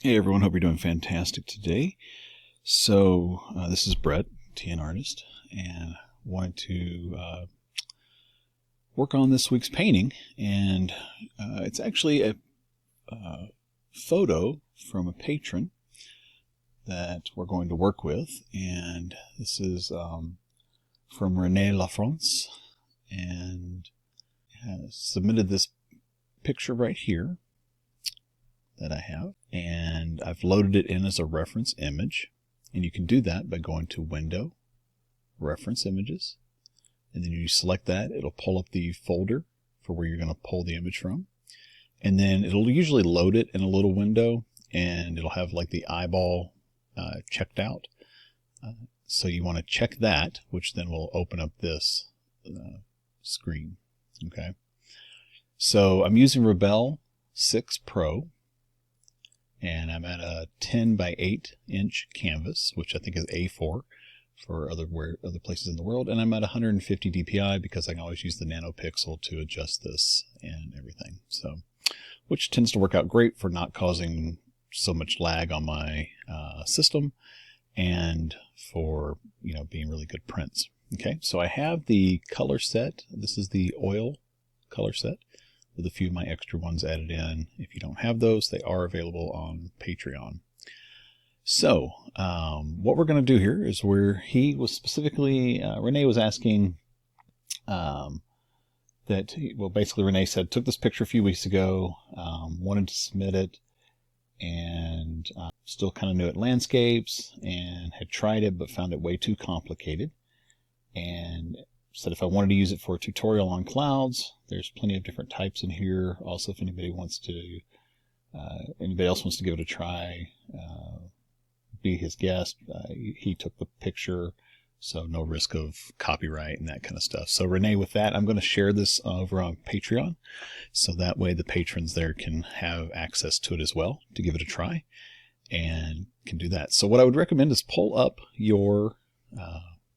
Hey everyone, hope you're doing fantastic today. So this is Brett, TN Artist, and wanted to work on this week's painting. And it's actually a photo from a patron that we're going to work with. And this is from Rene La France, and has submitted this picture right here that I have, and I've loaded it in as a reference image. And you can do that by going to Window, Reference Images, and then you select that. It'll pull up the folder for where you're going to pull the image from, and then it'll usually load it in a little window, and it'll have like the eyeball checked out. So you want to check that, which then will open up this screen. Okay, so I'm using Rebelle Pro, and I'm at a 10 by 8 inch canvas, which I think is A4 for other places in the world. And I'm at 150 DPI because I can always use the nanopixel to adjust this and everything. So, which tends to work out great for not causing so much lag on my system, and for being really good prints. Okay, so I have the color set. This is the oil color set, with a few of my extra ones added in. If you don't have those, they are available on Patreon. So what we're going to do here is where he was specifically, Rene was asking basically Rene said, took this picture a few weeks ago, wanted to submit it, and still kind of new at landscapes, and had tried it but found it way too complicated, and said if I wanted to use it for a tutorial on clouds, there's plenty of different types in here. Also, if anybody else wants to give it a try, be his guest. He took the picture, so no risk of copyright and that kind of stuff. So Rene, with that, I'm going to share this over on Patreon, so that way the patrons there can have access to it as well, to give it a try, and can do that. So what I would recommend is pull up your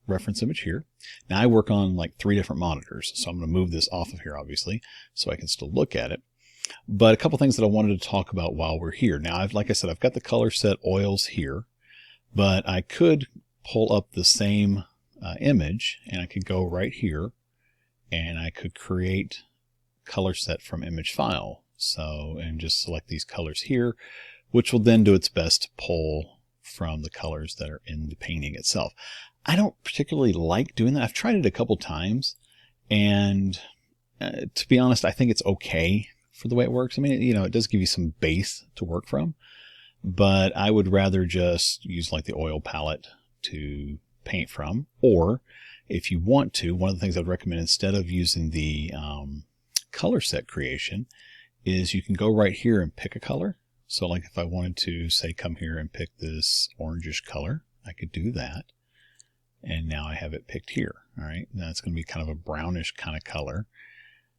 reference image here. Now I work on like 3 different monitors, so I'm going to move this off of here, obviously, so I can still look at it. But a couple things that I wanted to talk about while we're here. Now, like I said, I've got the color set oils here, but I could pull up the same image, and I could go right here, and I could create color set from image file. So, and just select these colors here, which will then do its best to pull from the colors that are in the painting itself. I don't particularly like doing that. I've tried it a couple times, and to be honest, I think it's okay for the way it works. I mean, it does give you some base to work from, but I would rather just use like the oil palette to paint from. Or if you want to, one of the things I'd recommend instead of using the color set creation is you can go right here and pick a color. So like if I wanted to say come here and pick this orangish color, I could do that. And now I have it picked here. All right, now it's going to be kind of a brownish kind of color.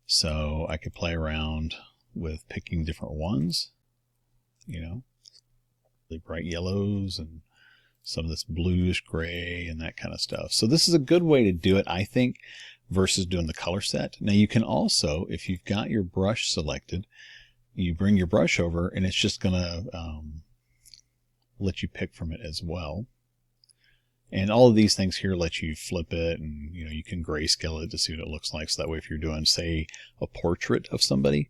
So I could play around with picking different ones, really bright yellows and some of this bluish gray and that kind of stuff. So this is a good way to do it, I think, versus doing the color set. Now you can also, if you've got your brush selected, you bring your brush over, and it's just going to let you pick from it as well. And all of these things here let you flip it, and you can grayscale it to see what it looks like. So that way, if you're doing, say, a portrait of somebody,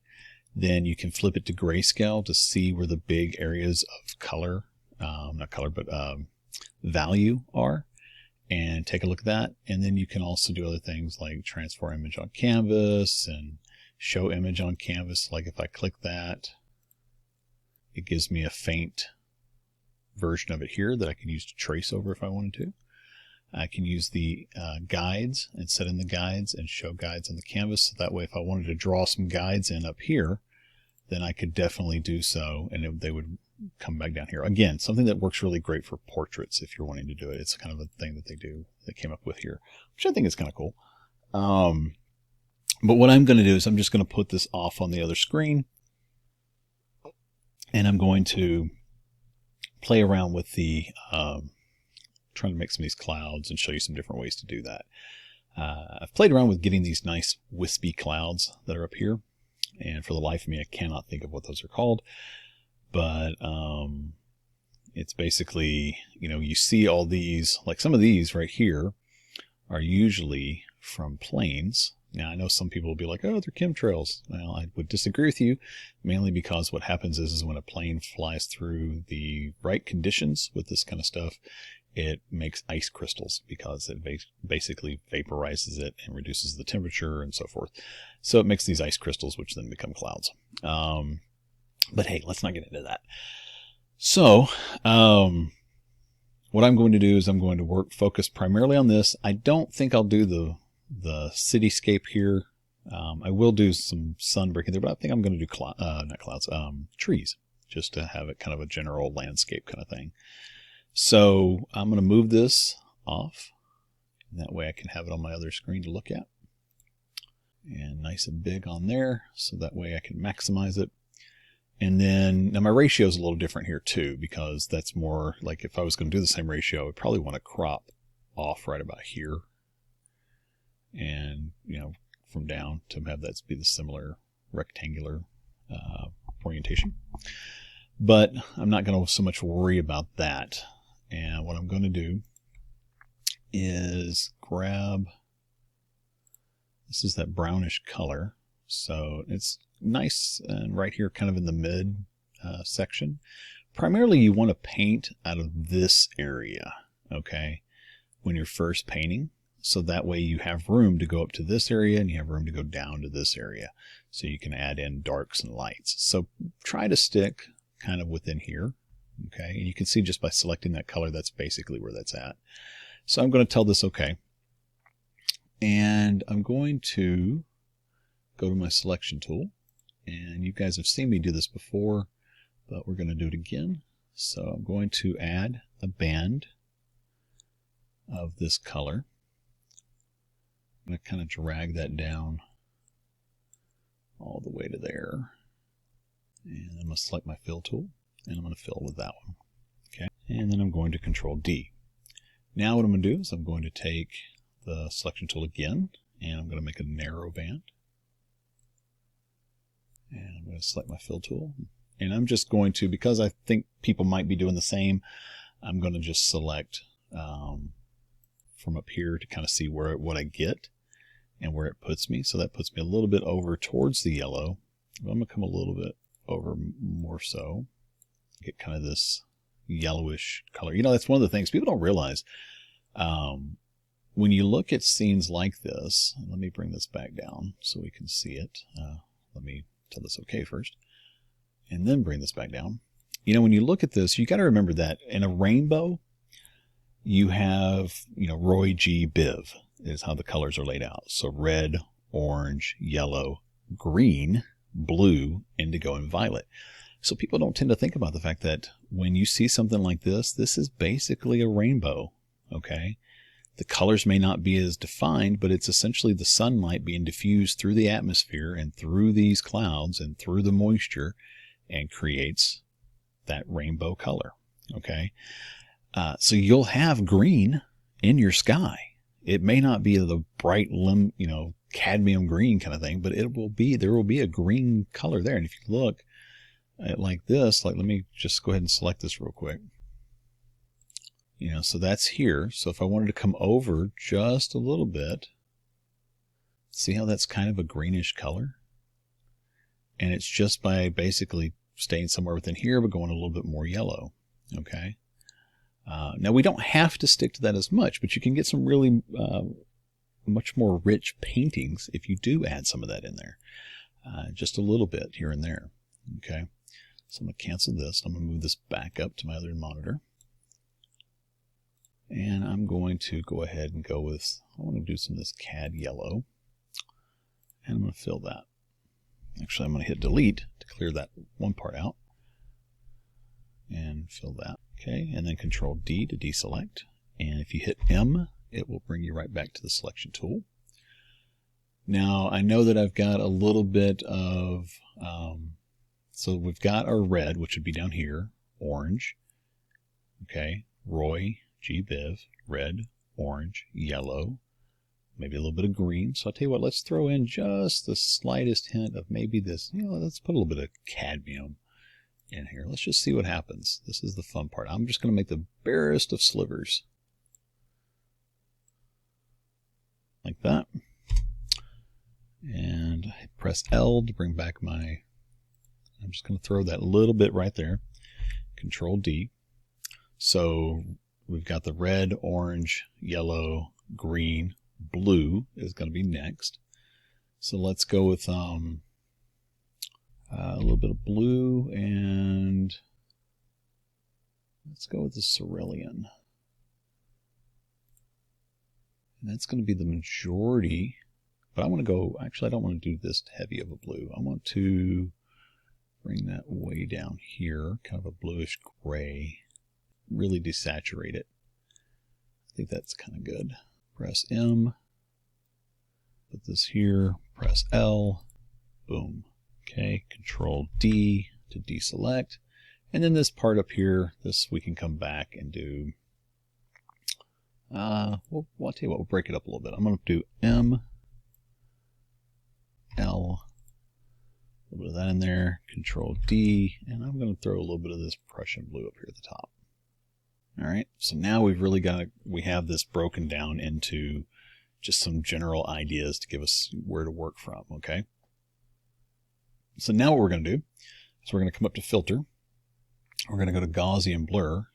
then you can flip it to grayscale to see where the big areas of color, not color, but value are, and take a look at that. And then you can also do other things like transform image on canvas and show image on canvas. Like if I click that, it gives me a faint version of it here that I can use to trace over if I wanted to. I can use the guides and set in the guides and show guides on the canvas. So that way, if I wanted to draw some guides in up here, then I could definitely do so, and they would come back down here. Again, something that works really great for portraits if you're wanting to do it. It's kind of a thing that they came up with here, which I think is kind of cool. But what I'm going to do is I'm just going to put this off on the other screen, and I'm going to play around with the trying to make some of these clouds and show you some different ways to do that. I've played around with getting these nice wispy clouds that are up here, and for the life of me I cannot think of what those are called, but it's basically, you see all these, like some of these right here are usually from planes. Now, I know some people will be like, oh, they're chemtrails. Well, I would disagree with you, mainly because what happens is when a plane flies through the right conditions with this kind of stuff, it makes ice crystals because it basically vaporizes it and reduces the temperature and so forth. So it makes these ice crystals, which then become clouds. But hey, let's not get into that. So, what I'm going to do is I'm going to focus primarily on this. I don't think I'll do the cityscape here. I will do some sun breaking there, but I think I'm going to do not clouds, trees, just to have it kind of a general landscape kind of thing. So I'm going to move this off. That way I can have it on my other screen to look at. And nice and big on there, so that way I can maximize it. And then, now my ratio is a little different here too, because that's more like if I was going to do the same ratio, I would probably want to crop off right about here. And, from down to have that be the similar rectangular orientation. But I'm not going to so much worry about that. And what I'm going to do is grab, this is that brownish color. So it's nice and right here kind of in the mid section. Primarily you want to paint out of this area, okay, when you're first painting. So that way you have room to go up to this area and you have room to go down to this area. So you can add in darks and lights. So try to stick kind of within here, okay. And you can see just by selecting that color, that's basically where that's at. So I'm going to tell this okay. And I'm going to go to my selection tool. And you guys have seen me do this before, but we're going to do it again. So I'm going to add a band of this color. I'm going to kind of drag that down all the way to there. And I'm going to select my fill tool, and I'm going to fill with that one. Okay. And then I'm going to Control D. Now what I'm going to do is I'm going to take the selection tool again, and I'm going to make a narrow band. And I'm going to select my fill tool. And I'm just going to, because I think people might be doing the same, I'm going to just select from up here to kind of see what I get and where it puts me. So that puts me a little bit over towards the yellow. But I'm going to come a little bit over more so. Get kind of this yellowish color. That's one of the things people don't realize. When you look at scenes like this, let me bring this back down so we can see it. Let me tell this okay first, and then bring this back down. When you look at this, you got to remember that in a rainbow, you have, Roy G. Biv is how the colors are laid out. So red, orange, yellow, green, blue, indigo, and violet. So people don't tend to think about the fact that when you see something like this, this is basically a rainbow, okay? The colors may not be as defined, but it's essentially the sunlight being diffused through the atmosphere and through these clouds and through the moisture and creates that rainbow color, okay? So you'll have green in your sky. It may not be the bright, cadmium green kind of thing, but there will be a green color there. And if you look at like this, let me just go ahead and select this real quick. So that's here. So if I wanted to come over just a little bit, see how that's kind of a greenish color? And it's just by basically staying somewhere within here, but going a little bit more yellow, okay? Now we don't have to stick to that as much, but you can get some really much more rich paintings if you do add some of that in there. Just a little bit here and there, okay? So I'm going to cancel this. I'm going to move this back up to my other monitor. And I'm going to go ahead and go with, I want to do some of this CAD yellow. And I'm going to fill that. Actually, I'm going to hit delete to clear that one part out. And fill that. Okay, and then Control D to deselect. And if you hit M, it will bring you right back to the selection tool. Now, I know that I've got a little bit of, so we've got our red, which would be down here, orange. Okay, Roy G. Biv, red, orange, yellow, maybe a little bit of green. So I'll tell you what, let's throw in just the slightest hint of maybe this, let's put a little bit of cadmium in here. Let's just see what happens. This is the fun part. I'm just going to make the barest of slivers. Like that. And I press L to bring back my, I'm just going to throw that little bit right there. Control D. So we've got the red, orange, yellow, green, blue is going to be next. So let's go with a little bit of blue, and let's go with the cerulean. And that's going to be the majority, but I want to go, actually I don't want to do this heavy of a blue. I want to bring that way down here, kind of a bluish gray, really desaturate it. I think that's kind of good. Press M, put this here, press L, boom. Okay, Control D to deselect. And then this part up here, this we can come back and do, well, I'll tell you what, we'll break it up a little bit. I'm going to do M, L, a little bit of that in there, Control D, and I'm going to throw a little bit of this Prussian blue up here at the top. All right, so now we've really we have this broken down into just some general ideas to give us where to work from, okay? So now what we're going to do is we're going to come up to Filter. We're going to go to Gaussian Blur.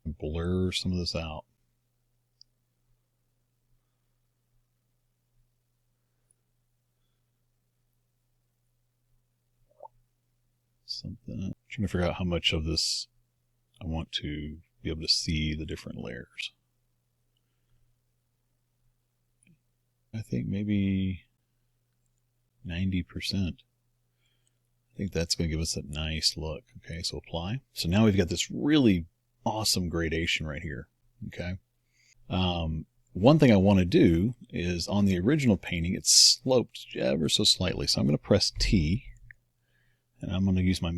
And blur some of this out. I'm trying to figure out how much of this I want to be able to see the different layers. I think maybe 90%. I think that's going to give us a nice look. Okay, so apply. So now we've got this really awesome gradation right here. Okay. One thing I want to do is on the original painting, it's sloped ever so slightly. So I'm going to press T, and I'm going to use my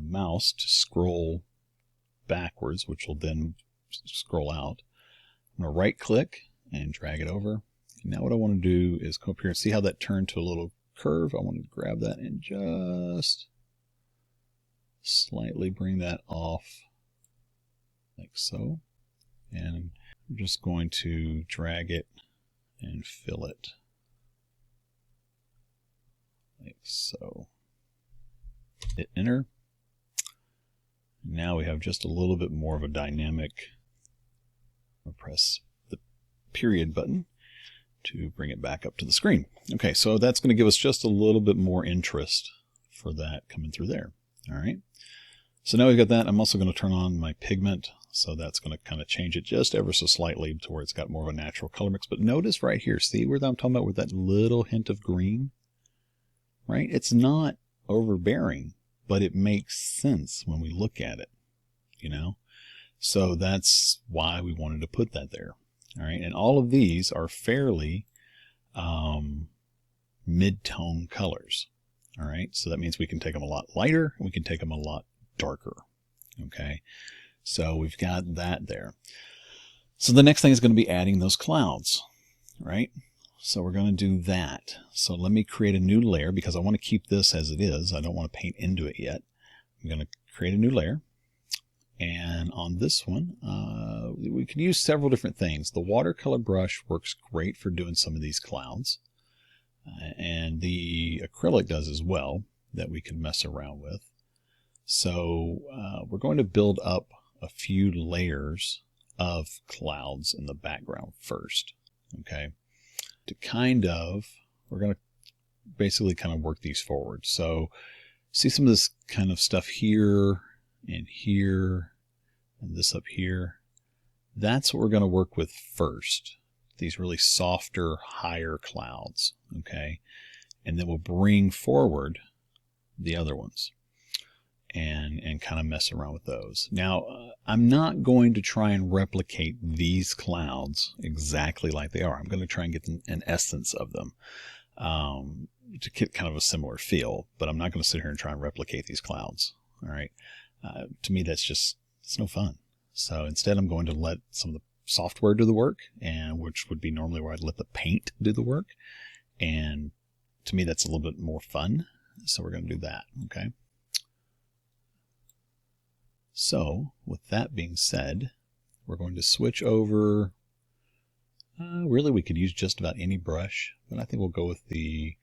mouse to scroll backwards, which will then scroll out. I'm going to right click and drag it over. Now what I want to do is come up here and see how that turned to a little curve. I want to grab that and just slightly bring that off like so. And I'm just going to drag it and fill it like so. Hit enter. Now we have just a little bit more of a dynamic. I'll press the period button to bring it back up to the screen. Okay, so that's going to give us just a little bit more interest for that coming through there. All right. So now we've got that. I'm also going to turn on my pigment. So that's going to kind of change it just ever so slightly to where it's got more of a natural color mix. But notice right here, see where I'm talking about with that little hint of green, right? It's not overbearing, but it makes sense when we look at it, you know? So that's why we wanted to put that there. All right, and all of these are fairly mid-tone colors. All right, so that means we can take them a lot lighter and we can take them a lot darker. Okay, so we've got that there. So the next thing is going to be adding those clouds, right? So we're going to do that. So let me create a new layer because I want to keep this as it is. I don't want to paint into it yet. I'm going to create a new layer. And on this one, we can use several different things. The watercolor brush works great for doing some of these clouds. And the acrylic does as well, that we can mess around with. So we're going to build up a few layers of clouds in the background first. Okay. To we're going to basically kind of work these forward. So see some of this kind of stuff here and here and this up here. That's what we're going to work with first. These really softer, higher clouds. Okay. And then we'll bring forward the other ones and kind of mess around with those. Now, I'm not going to try and replicate these clouds exactly like they are. I'm going to try and get an essence of them to get kind of a similar feel, but I'm not going to sit here and try and replicate these clouds. All right. To me, it's no fun. So instead, I'm going to let some of the software do the work, and which would be normally where I'd let the paint do the work. And to me, that's a little bit more fun. So we're going to do that, okay? So with that being said, we're going to switch over. Really, we could use just about any brush, but I think we'll go with the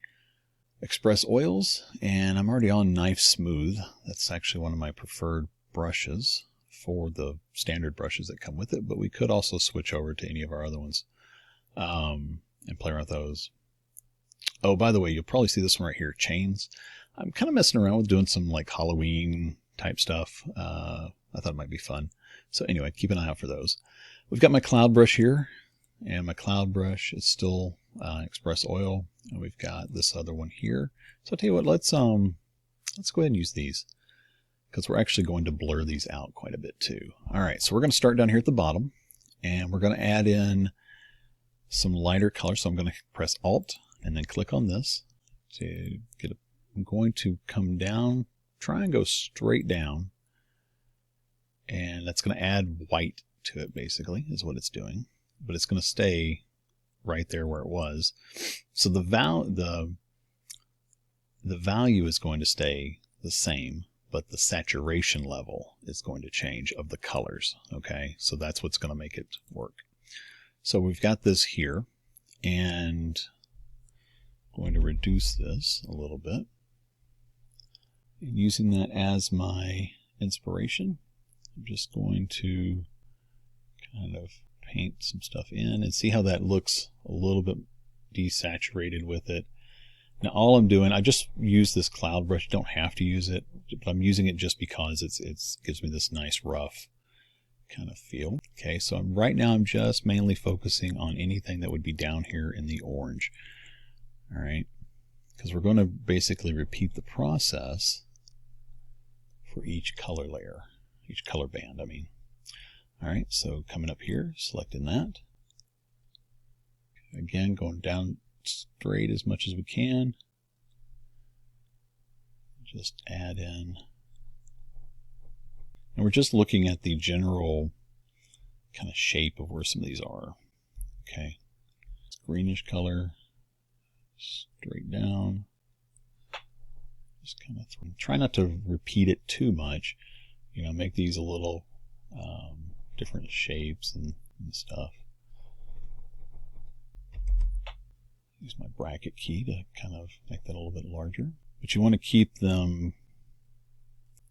Express Oils, and I'm already on Knife Smooth. That's actually one of my preferred brushes for the standard brushes that come with it, but we could also switch over to any of our other ones and play around with those. Oh, by the way, you'll probably see this one right here, chains. I'm kind of messing around with doing some like Halloween type stuff. I thought it might be fun. So anyway, keep an eye out for those. We've got my cloud brush here, and my cloud brush is still Express Oil, and we've got this other one here. So I'll tell you what, let's go ahead and use these, because we're actually going to blur these out quite a bit too. All right, so we're going to start down here at the bottom, and we're going to add in some lighter color. So I'm going to press Alt and then click on this to get I'm going to come down, try and go straight down, and that's going to add white to it, basically, is what it's doing. But it's going to stay right there where it was. So the value is going to stay the same, but the saturation level is going to change of the colors, okay? So that's what's going to make it work. So we've got this here, and I'm going to reduce this a little bit. And using that as my inspiration, I'm just going to kind of paint some stuff in and see how that looks a little bit desaturated with it. Now all I'm doing, I just use this cloud brush. You don't have to use it, but I'm using it just because it gives me this nice rough kind of feel. Okay, so right now I'm just mainly focusing on anything that would be down here in the orange. All right, because we're going to basically repeat the process for each color layer, each color band, I mean. All right, so coming up here, selecting that. Again, going down straight as much as we can. Just add in. And we're just looking at the general kind of shape of where some of these are. Okay, greenish color, straight down. Just kind of try not to repeat it too much. You know, make these a little different shapes and stuff. Use my bracket key to kind of make that a little bit larger. But you want to keep them,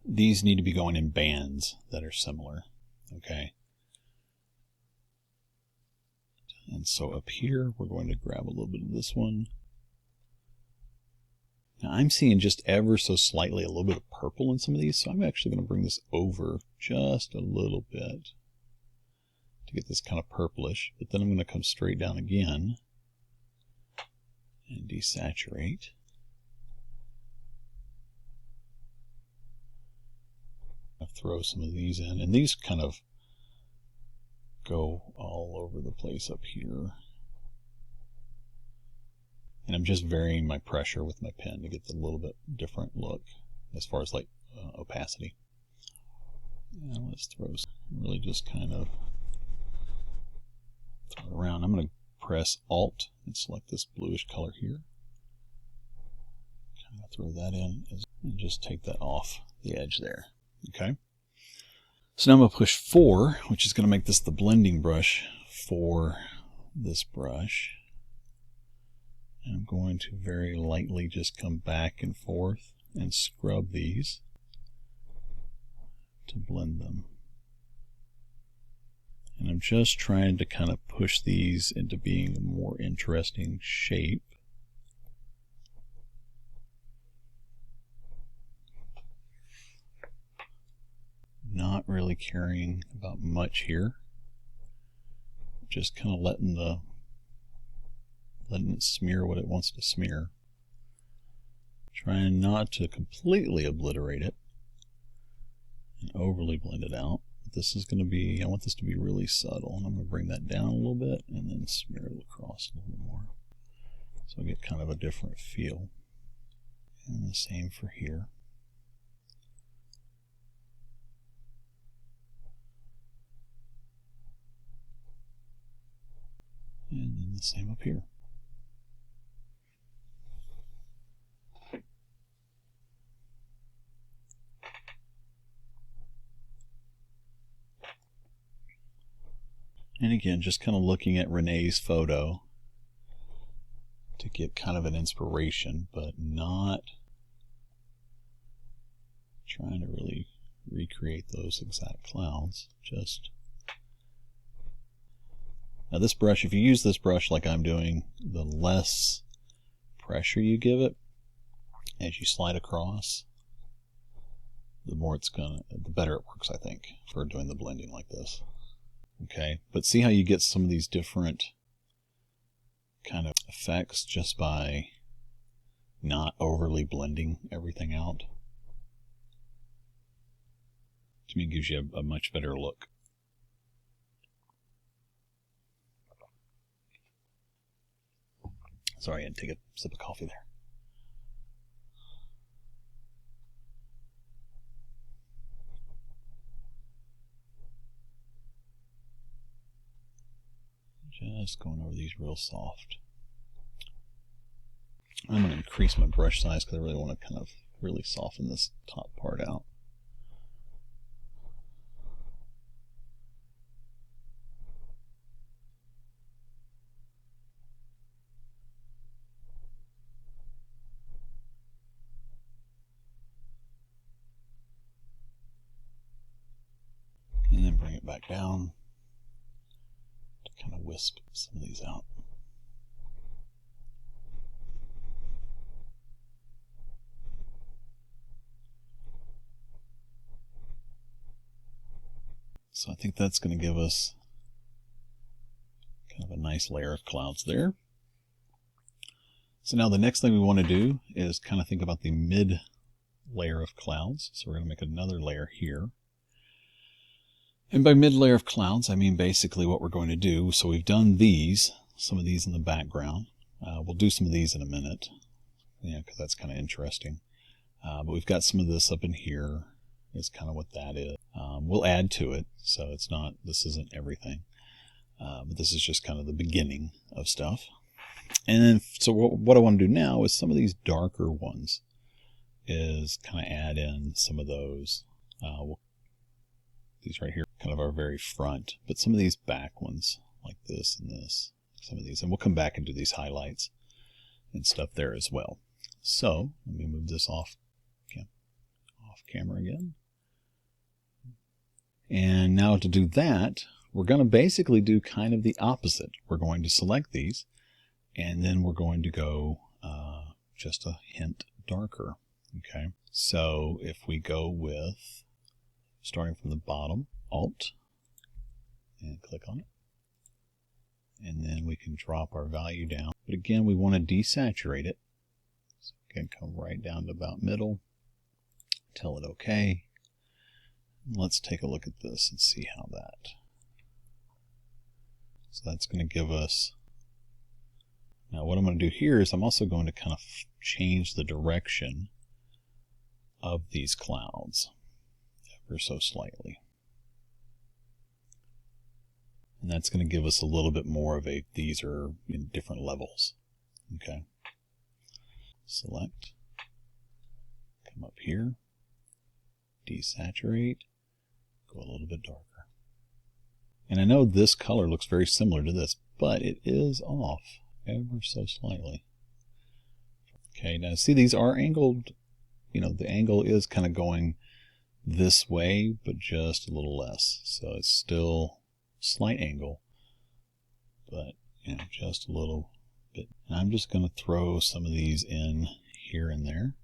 these need to be going in bands that are similar, okay? And so up here, we're going to grab a little bit of this one. Now I'm seeing just ever so slightly a little bit of purple in some of these, so I'm actually going to bring this over just a little bit to get this kind of purplish, but then I'm going to come straight down again and desaturate. I'll throw some of these in, and these kind of go all over the place up here. And I'm just varying my pressure with my pen to get the little bit different look as far as like opacity. Now let's throw some, really just kind of throw it around. I'm going to press Alt and select this bluish color here. Kind of throw that in and just take that off the edge there. Okay. So now I'm going to push 4, which is going to make this the blending brush for this brush. And I'm going to very lightly just come back and forth and scrub these to blend them. And I'm just trying to kind of push these into being a more interesting shape. Not really caring about much here. Just kind of letting it smear what it wants to smear. Trying not to completely obliterate it and overly blend it out. But this is going to be, I want this to be really subtle, and I'm going to bring that down a little bit and then smear it across a little bit more. So I get kind of a different feel. And the same for here. And then the same up here. And again, just kind of looking at Rene's photo to get kind of an inspiration, but not trying to really recreate those exact clouds. Just now this brush, if you use this brush like I'm doing, the less pressure you give it as you slide across, the better it works, I think, for doing the blending like this. Okay, but see how you get some of these different kind of effects just by not overly blending everything out? To me, it gives you a much better look. Sorry, I had to take a sip of coffee there. Just going over these real soft. I'm going to increase my brush size because I really want to kind of really soften this top part out. And then bring it back down to kind of wisp some of these out. So I think that's going to give us kind of a nice layer of clouds there. So now the next thing we want to do is kind of think about the mid layer of clouds. So we're going to make another layer here. And by mid layer of clouds, I mean basically what we're going to do. So we've done these, some of these in the background. We'll do some of these in a minute, because that's kind of interesting. But we've got some of this up in here. Is kind of what that is. We'll add to it, so this isn't everything. But this is just kind of the beginning of stuff. And then, so what I want to do now is some of these darker ones is kind of add in some of those. These right here kind of are very front, but some of these back ones, like this and this, some of these, and we'll come back and do these highlights and stuff there as well. So let me move this off camera again. And now to do that, we're going to basically do kind of the opposite. We're going to select these, and then we're going to go just a hint darker. Okay, so if we go with, starting from the bottom, Alt, and click on it, and then we can drop our value down. But again, we want to desaturate it. So we can come right down to about middle, tell it OK. Let's take a look at this and see how that. So that's going to give us. Now what I'm going to do here is I'm also going to kind of change the direction of these clouds ever so slightly. And that's going to give us a little bit more of a, these are in different levels. Okay. Select, come up here, desaturate, go a little bit darker. And I know this color looks very similar to this, but it is off ever so slightly. Okay, now see, these are angled, the angle is kind of going this way, but just a little less. So it's still slight angle, but just a little bit. And I'm just going to throw some of these in here and there.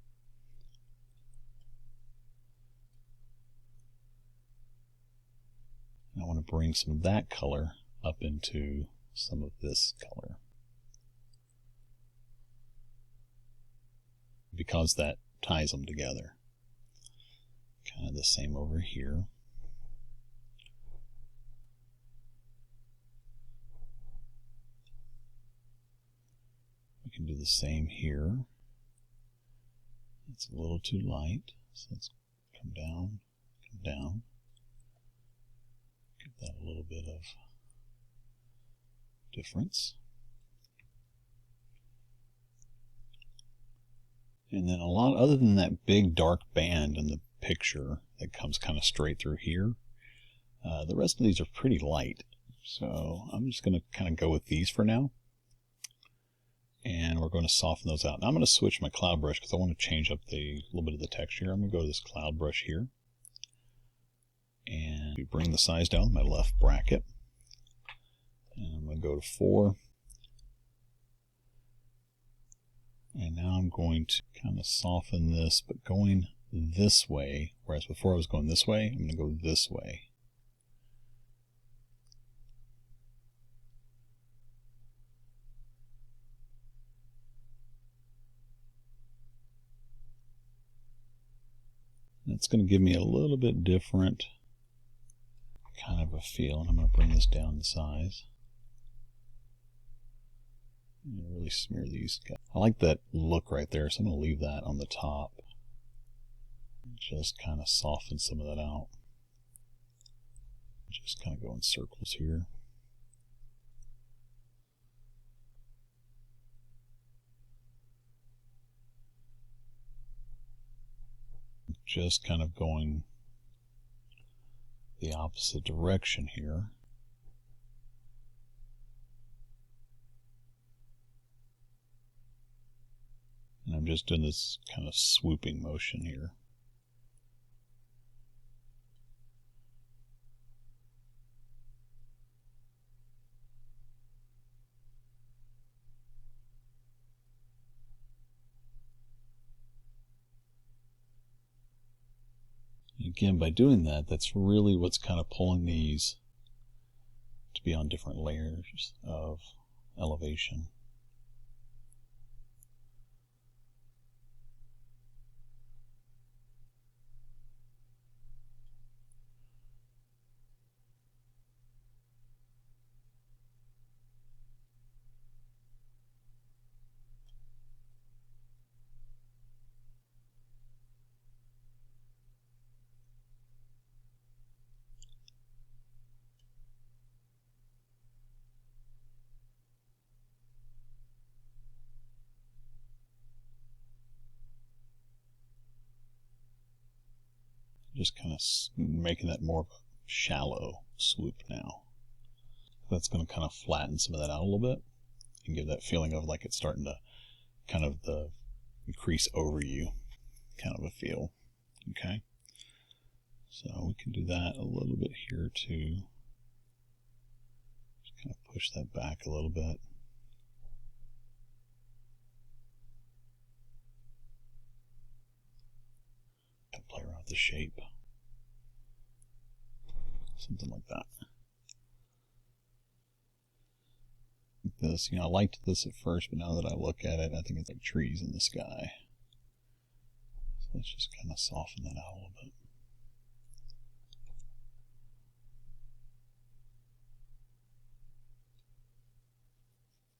And I want to bring some of that color up into some of this color, because that ties them together. Kind of the same over here. We can do the same here. It's a little too light, so let's come down, come down. Give that a little bit of difference. And then a lot, other than that big dark band in the picture that comes kind of straight through here, the rest of these are pretty light, So I'm just going to kind of go with these for now. And we're going to soften those out. Now I'm going to switch my cloud brush because I want to change up a little bit of the texture. I'm going to go to this cloud brush here. And bring the size down, my left bracket. And I'm going to go to 4. And now I'm going to kind of soften this, but going this way, whereas before I was going this way, I'm going to go this way. It's going to give me a little bit different kind of a feel, and I'm going to bring this down in size. I'm going to really smear these. I like that look right there, so I'm going to leave that on the top. Just kind of soften some of that out. Just kind of go in circles here. Just kind of going the opposite direction here. And I'm just doing this kind of swooping motion here. Again, by doing that, that's really what's kind of pulling these to be on different layers of elevation. Just kind of making that more of a shallow swoop now. That's going to kind of flatten some of that out a little bit and give that feeling of like it's starting to kind of the crease over you kind of a feel. Okay, so we can do that a little bit here too. Just kind of push that back a little bit. Play around with the shape. Something like that. Like this, you know, I liked this at first, but now that I look at it, I think it's like trees in the sky. So let's just kind of soften that out a little bit.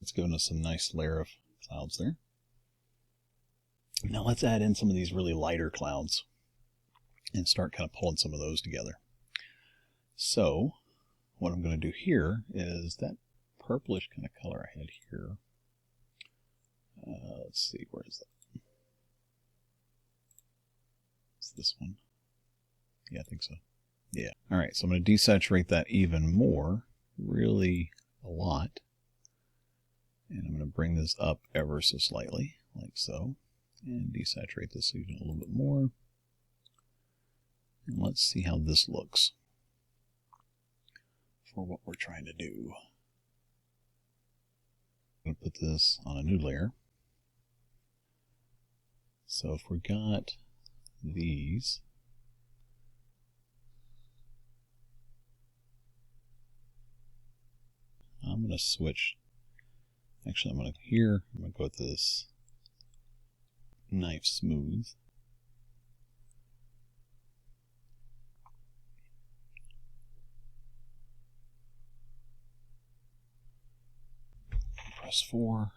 It's giving us a nice layer of clouds there. Now let's add in some of these really lighter clouds and start kind of pulling some of those together. So what I'm going to do here is that purplish kind of color I had here. Let's see, where is that? It's this one. Yeah, I think so. Yeah. All right, so I'm going to desaturate that even more, really a lot. And I'm going to bring this up ever so slightly, like so. And desaturate this even a little bit more. And let's see how this looks for what we're trying to do. I'm going to put this on a new layer. So if we got these, I'm going to switch. Actually, I'm going to go with this knife smooth. Press 4.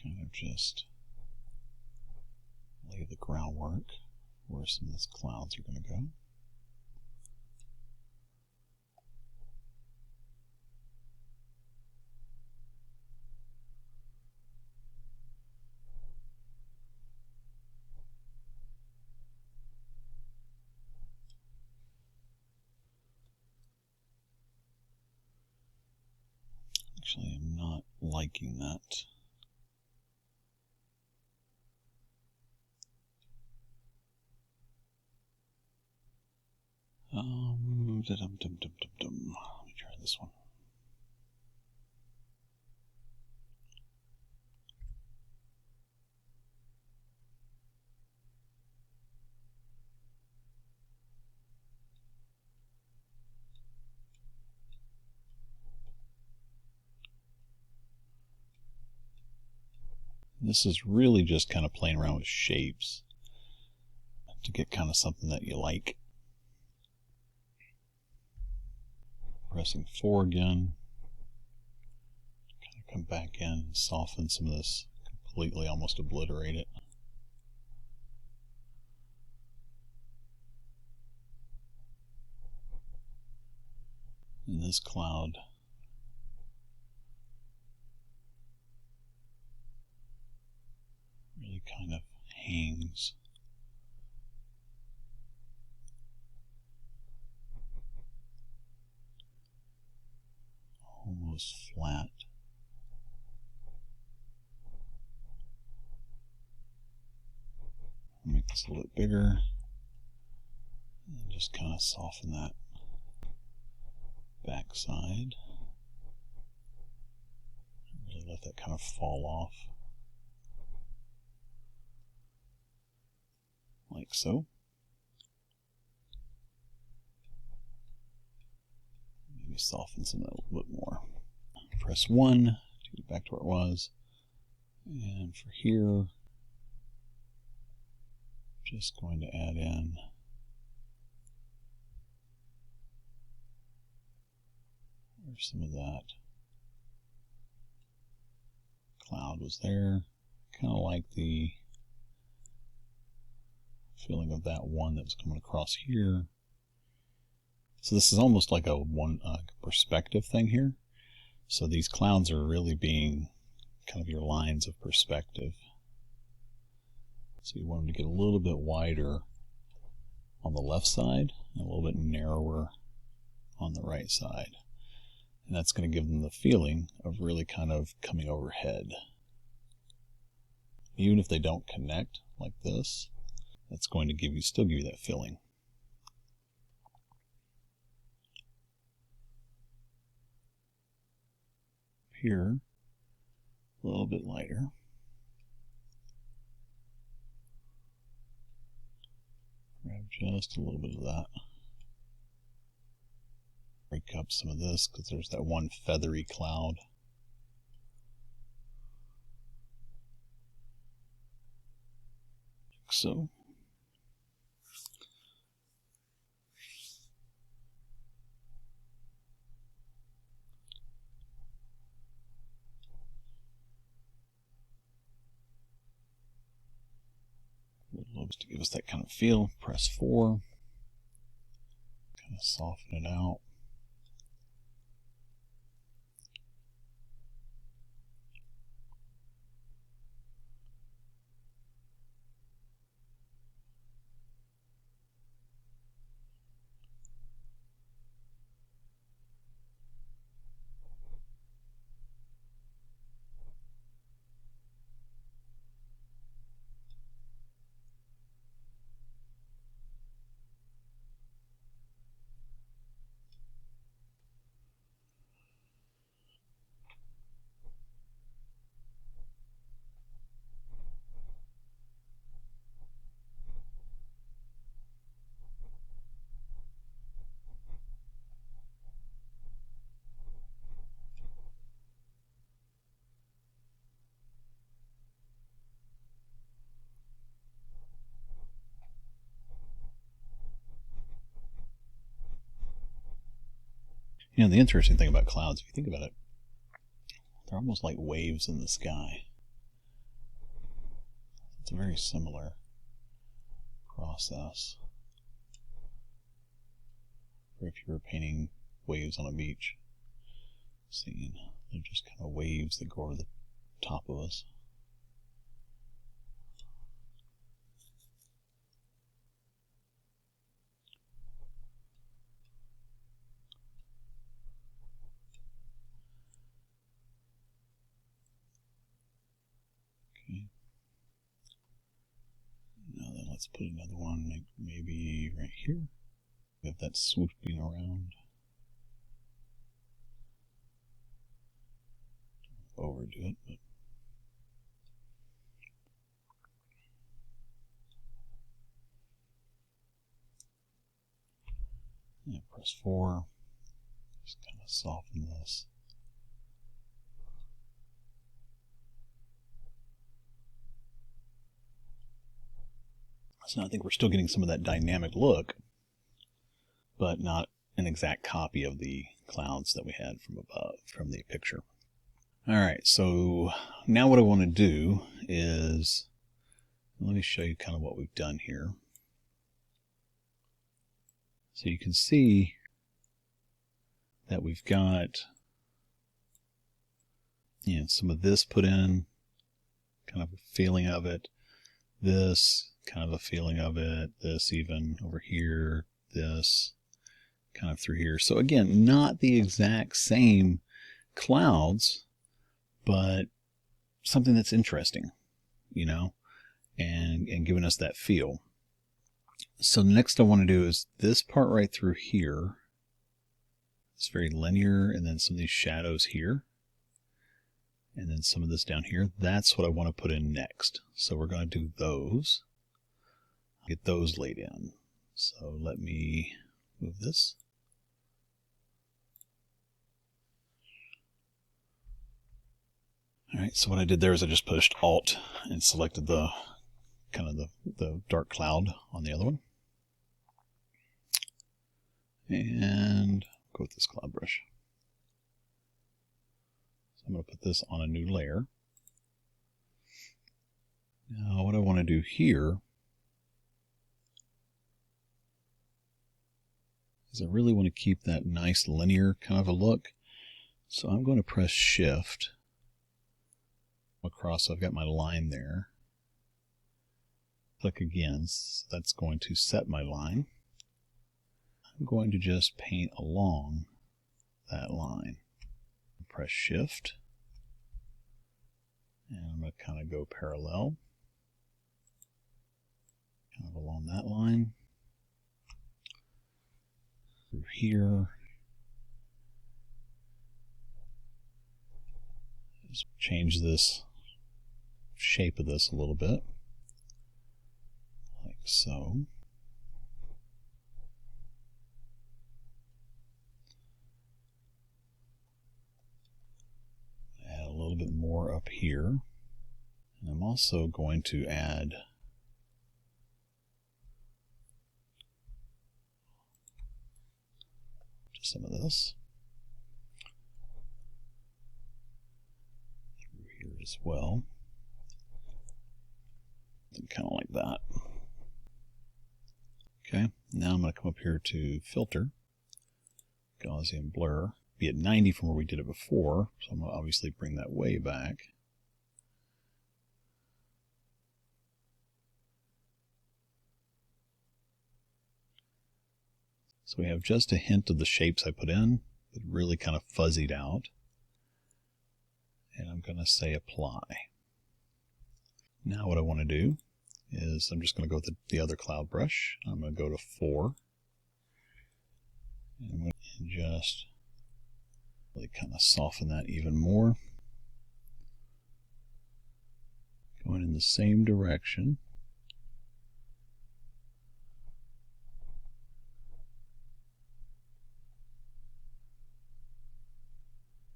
Kind of just lay the groundwork where some of these clouds are going to go. Actually, I'm not liking that. Let me try this one. This is really just kind of playing around with shapes to get kind of something that you like. Pressing 4 again. Kind of come back in and soften some of this, completely almost obliterate it. And this cloud really kind of hangs. Almost flat. Make this a little bit bigger. And just kind of soften that back side. Really let that kind of fall off. Like so. Maybe soften some of that a little bit more. Press 1 to get back to where it was. And for here, just going to add in where some of that cloud was there. Kind of like the feeling of that one that was coming across here. So this is almost like a one perspective thing here. So these clouds are really being kind of your lines of perspective. So you want them to get a little bit wider on the left side and a little bit narrower on the right side. And that's going to give them the feeling of really kind of coming overhead. Even if they don't connect like this, that's going to still give you that feeling. Here, a little bit lighter. Grab just a little bit of that. Break up some of this because there's that one feathery cloud. Like so. To give us that kind of feel, press 4, kind of soften it out. You know, the interesting thing about clouds, if you think about it, they're almost like waves in the sky. It's a very similar process. Or if you were painting waves on a beach scene, they're just kind of waves that go over the top of us. put another one like maybe right here. If that's swooping around. Overdo it, but yeah, press 4. Just kind of soften this. So I think we're still getting some of that dynamic look, but not an exact copy of the clouds that we had from above, from the picture. All right, so now what I want to do is, let me show you kind of what we've done here. So you can see that we've got, you know, some of this put in, kind of a feeling of it, this, kind of a feeling of it, this even over here, this, kind of through here. So again, not the exact same clouds, but something that's interesting, you know, and giving us that feel. So next I want to do is this part right through here. It's very linear, and then some of these shadows here, and then some of this down here. That's what I want to put in next. So we're going to do those, get those laid in. So let me move this. All right, so what I did there is I just pushed Alt and selected the kind of the dark cloud on the other one. And go with this cloud brush. So I'm going to put this on a new layer. Now what I want to do here is I really want to keep that nice linear kind of a look. So I'm going to press Shift across, so I've got my line there. Click again, so that's going to set my line. I'm going to just paint along that line. Press Shift, and I'm going to kind of go parallel, kind of along that line, through here. Just change this shape of this a little bit, like so. Add a little bit more up here. And I'm also going to add just some of this through here as well. Kind of like that. Okay, now I'm going to come up here to Filter, Gaussian Blur, be at 90 from where we did it before, so I'm going to obviously bring that way back. So we have just a hint of the shapes I put in, but really kind of fuzzied out. And I'm going to say Apply. Now what I want to do is I'm just going to go with the other cloud brush. I'm going to go to 4. And I'm going to just really kind of soften that even more. Going in the same direction.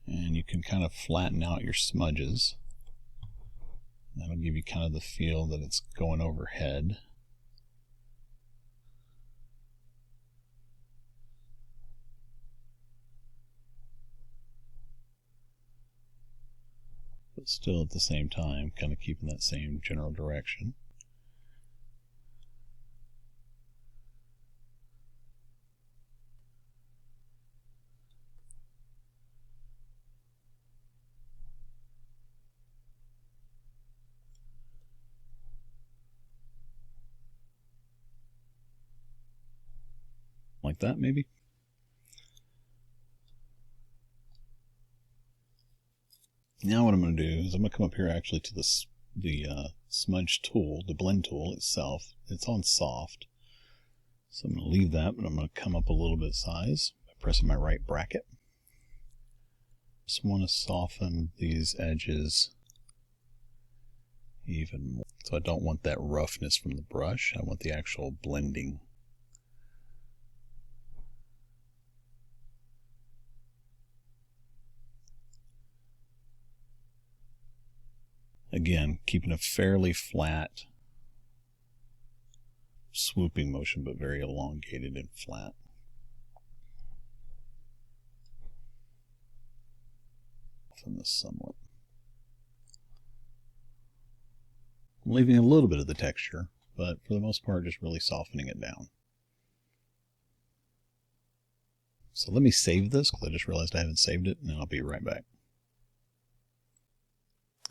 And you can kind of flatten out your smudges. That'll give you kind of the feel that it's going overhead. But still at the same time, kind of keeping that same general direction. Like that, maybe. Now what I'm going to do is I'm going to come up here actually to this smudge tool, the blend tool itself. It's on soft. So I'm going to leave that, but I'm going to come up a little bit size by pressing my right bracket. Just want to soften these edges even more. So I don't want that roughness from the brush. I want the actual blending. Again, keeping a fairly flat swooping motion, but very elongated and flat. Soften this somewhat. I'm leaving a little bit of the texture, but for the most part, just really softening it down. So let me save this, because I just realized I haven't saved it, and then I'll be right back.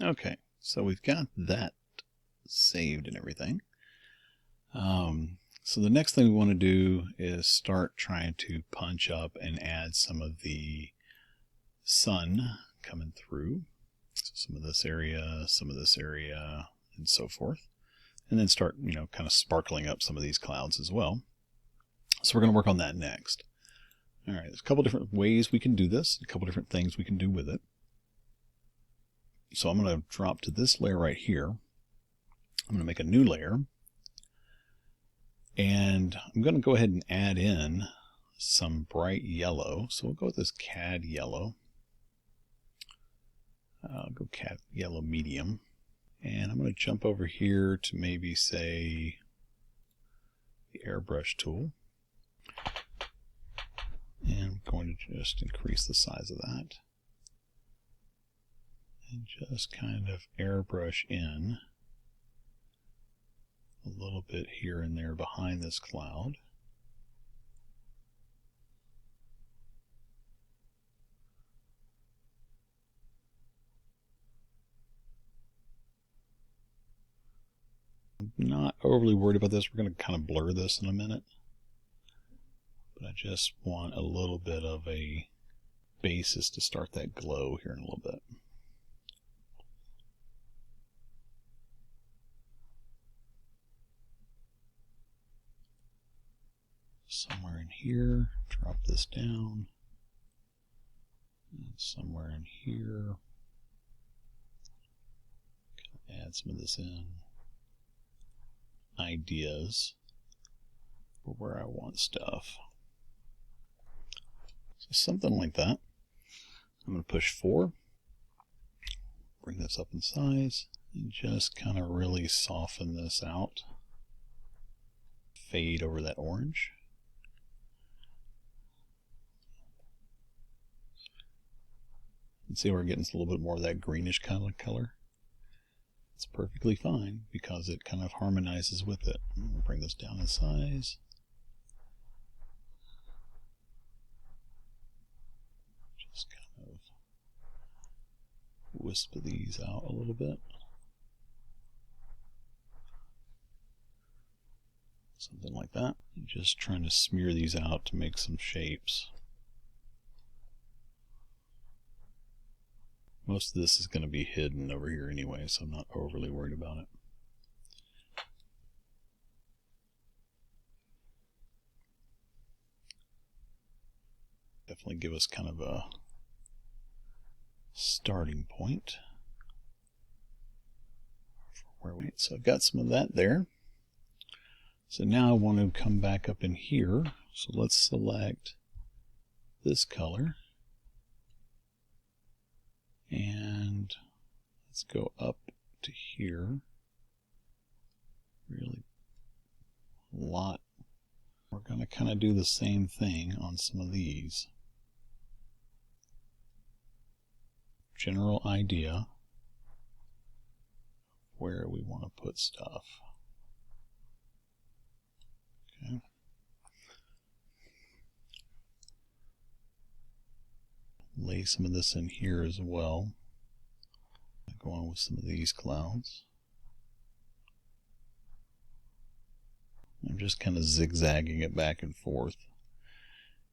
Okay, so we've got that saved and everything. So the next thing we want to do is start trying to punch up and add some of the sun coming through. So some of this area, and so forth. And then start, kind of sparkling up some of these clouds as well. So we're going to work on that next. All right, there's a couple different ways we can do this, a couple different things we can do with it. So I'm going to drop to this layer right here. I'm going to make a new layer. And I'm going to go ahead and add in some bright yellow. So we'll go with this cad yellow. I'll go cad yellow medium. And I'm going to jump over here to maybe say the airbrush tool. And I'm going to just increase the size of that. And just kind of airbrush in a little bit here and there behind this cloud. I'm not overly worried about this. We're going to kind of blur this in a minute. But I just want a little bit of a basis to start that glow here in a little bit. Somewhere in here, drop this down. And somewhere in here, add some of this in. Ideas for where I want stuff. So something like that. I'm going to push 4. Bring this up in size. And just kind of really soften this out. Fade over that orange. And see we're getting a little bit more of that greenish kind of color. It's perfectly fine because it kind of harmonizes with it. We'll bring this down in size. Just kind of wisp these out a little bit. Something like that. And just trying to smear these out to make some shapes. Most of this is going to be hidden over here anyway, so I'm not overly worried about it. Definitely give us kind of a starting point. So I've got some of that there. So now I want to come back up in here. So let's select this color. And let's go up to here. Really a lot. We're going to kind of do the same thing on some of these. General idea where we want to put stuff. Okay. Lay some of this in here as well. Go on with some of these clouds. I'm just kind of zigzagging it back and forth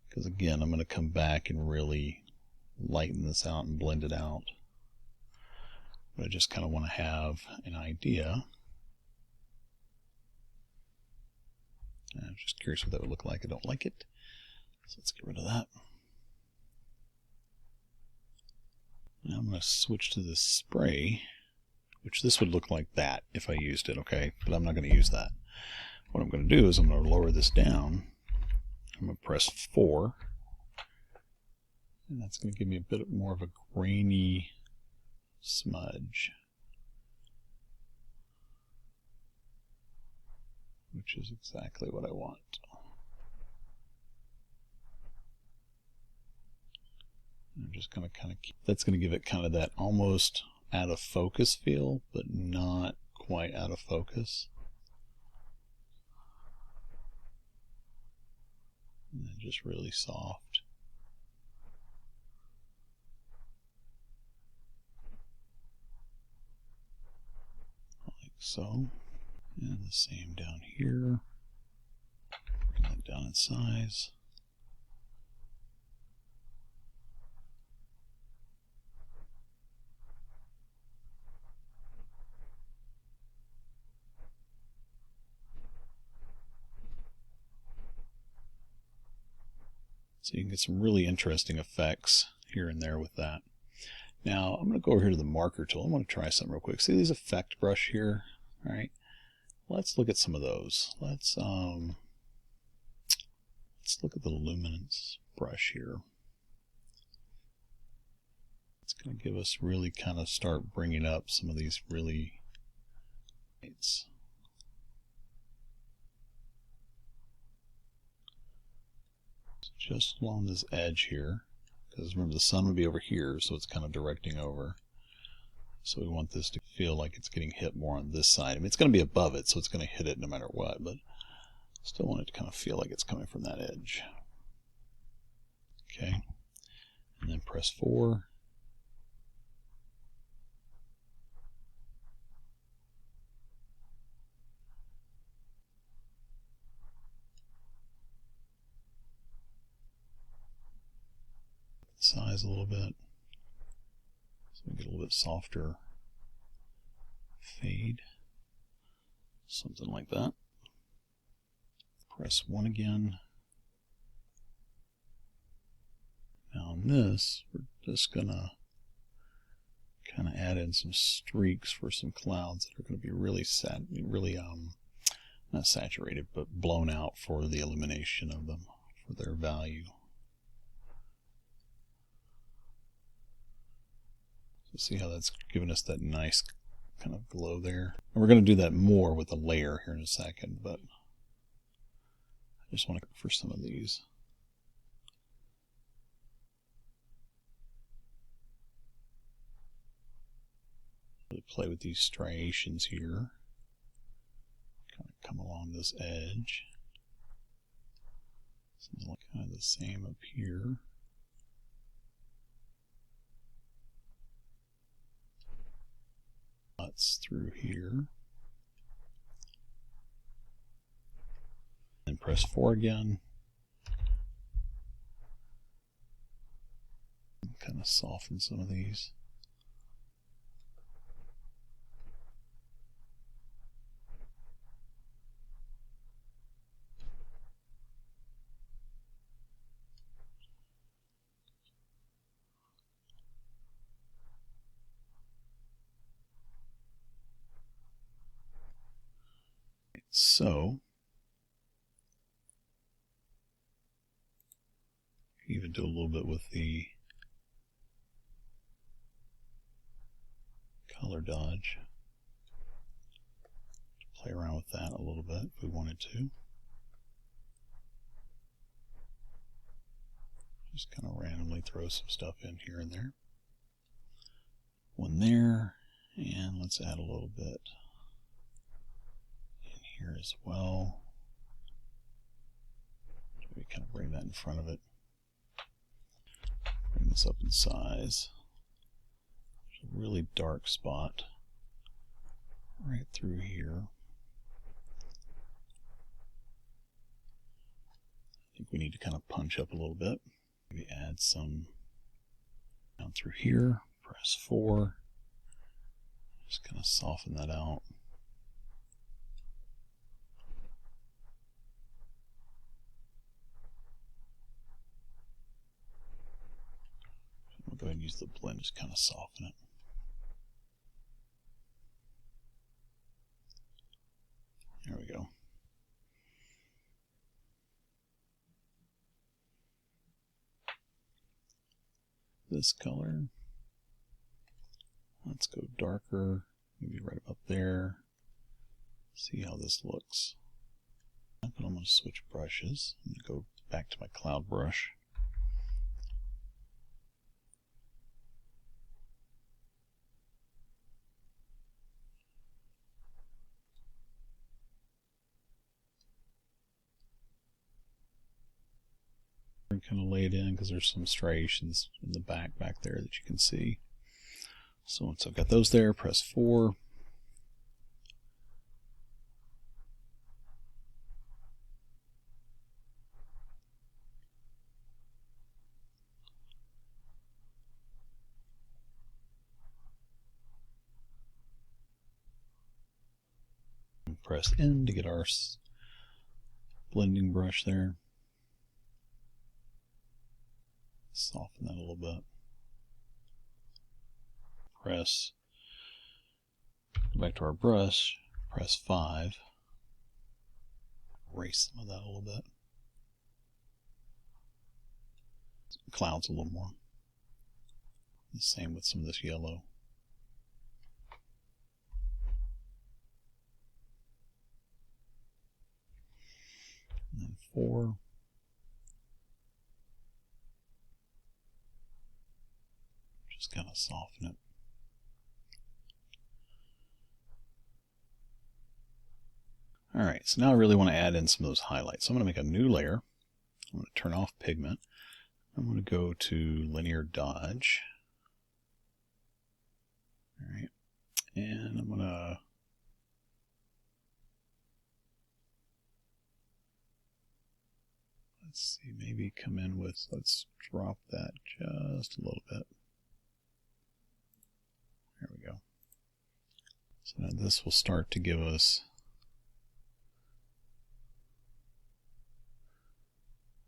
because again I'm going to come back and really lighten this out and blend it out. but I just kind of want to have an idea. I'm just curious what that would look like. I don't like it, so let's get rid of that. Now I'm going to switch to this spray, which this would look like that if I used it, okay? But I'm not going to use that. What I'm going to do is I'm going to lower this down. I'm going to press 4, and that's going to give me a bit more of a grainy smudge, which is exactly what I want. I'm just going to kind of keep, that's going to give it kind of that almost out of focus feel, but not quite out of focus. And then just really soft. Like so. And the same down here. Bring that down in size. So you can get some really interesting effects here and there with that. Now I'm going to go over here to the marker tool. I want to try something real quick. See these effect brush here? All right. Let's look at some of those. Let's look at the luminance brush here. It's going to give us really kind of start bringing up some of these really lights. Just along this edge here, because remember the sun would be over here, so it's kind of directing over. So we want this to feel like it's getting hit more on this side. I mean, it's going to be above it, so it's going to hit it no matter what, but still want it to kind of feel like it's coming from that edge. Okay, and then press 4. Size a little bit, so we get a little bit softer fade, something like that. Press 1 again. Now on this, we're just gonna kind of add in some streaks for some clouds that are going to be really not saturated, but blown out for the illumination of them, for their value. So see how that's giving us that nice kind of glow there. And we're going to do that more with the layer here in a second, but I just want to go for some of these. Really play with these striations here. Kind of come along this edge. Something like kind of the same up here. Dots through here. And press 4 again. And kind of soften some of these. So, even do a little bit with the color dodge. Play around with that a little bit if we wanted to. Just kind of randomly throw some stuff in here and there. One there, and let's add a little bit in here as well. We kind of bring that in front of it. Bring this up in size. There's a really dark spot right through here. I think we need to kind of punch up a little bit. Maybe add some down through here. Press 4. Just kind of soften that out. We'll go ahead and use the blend, just kind of soften it. There we go. This color, let's go darker, maybe right up there. See how this looks. But I'm going to switch brushes. I'm going to go back to my cloud brush. Kind of lay it in because there's some striations in the back there that you can see. So once I've got those there, press 4. Press N to get our blending brush there. Soften that a little bit. Press, go back to our brush, press 5. Erase some of that a little bit. Clouds a little more. The same with some of this yellow. And then 4. Just kind of soften it. Alright, so now I really want to add in some of those highlights. So I'm going to make a new layer. I'm going to turn off pigment. I'm going to go to linear dodge. Alright, and I'm going to let's see, maybe come in with, let's drop that just a little bit. There we go. So now this will start to give us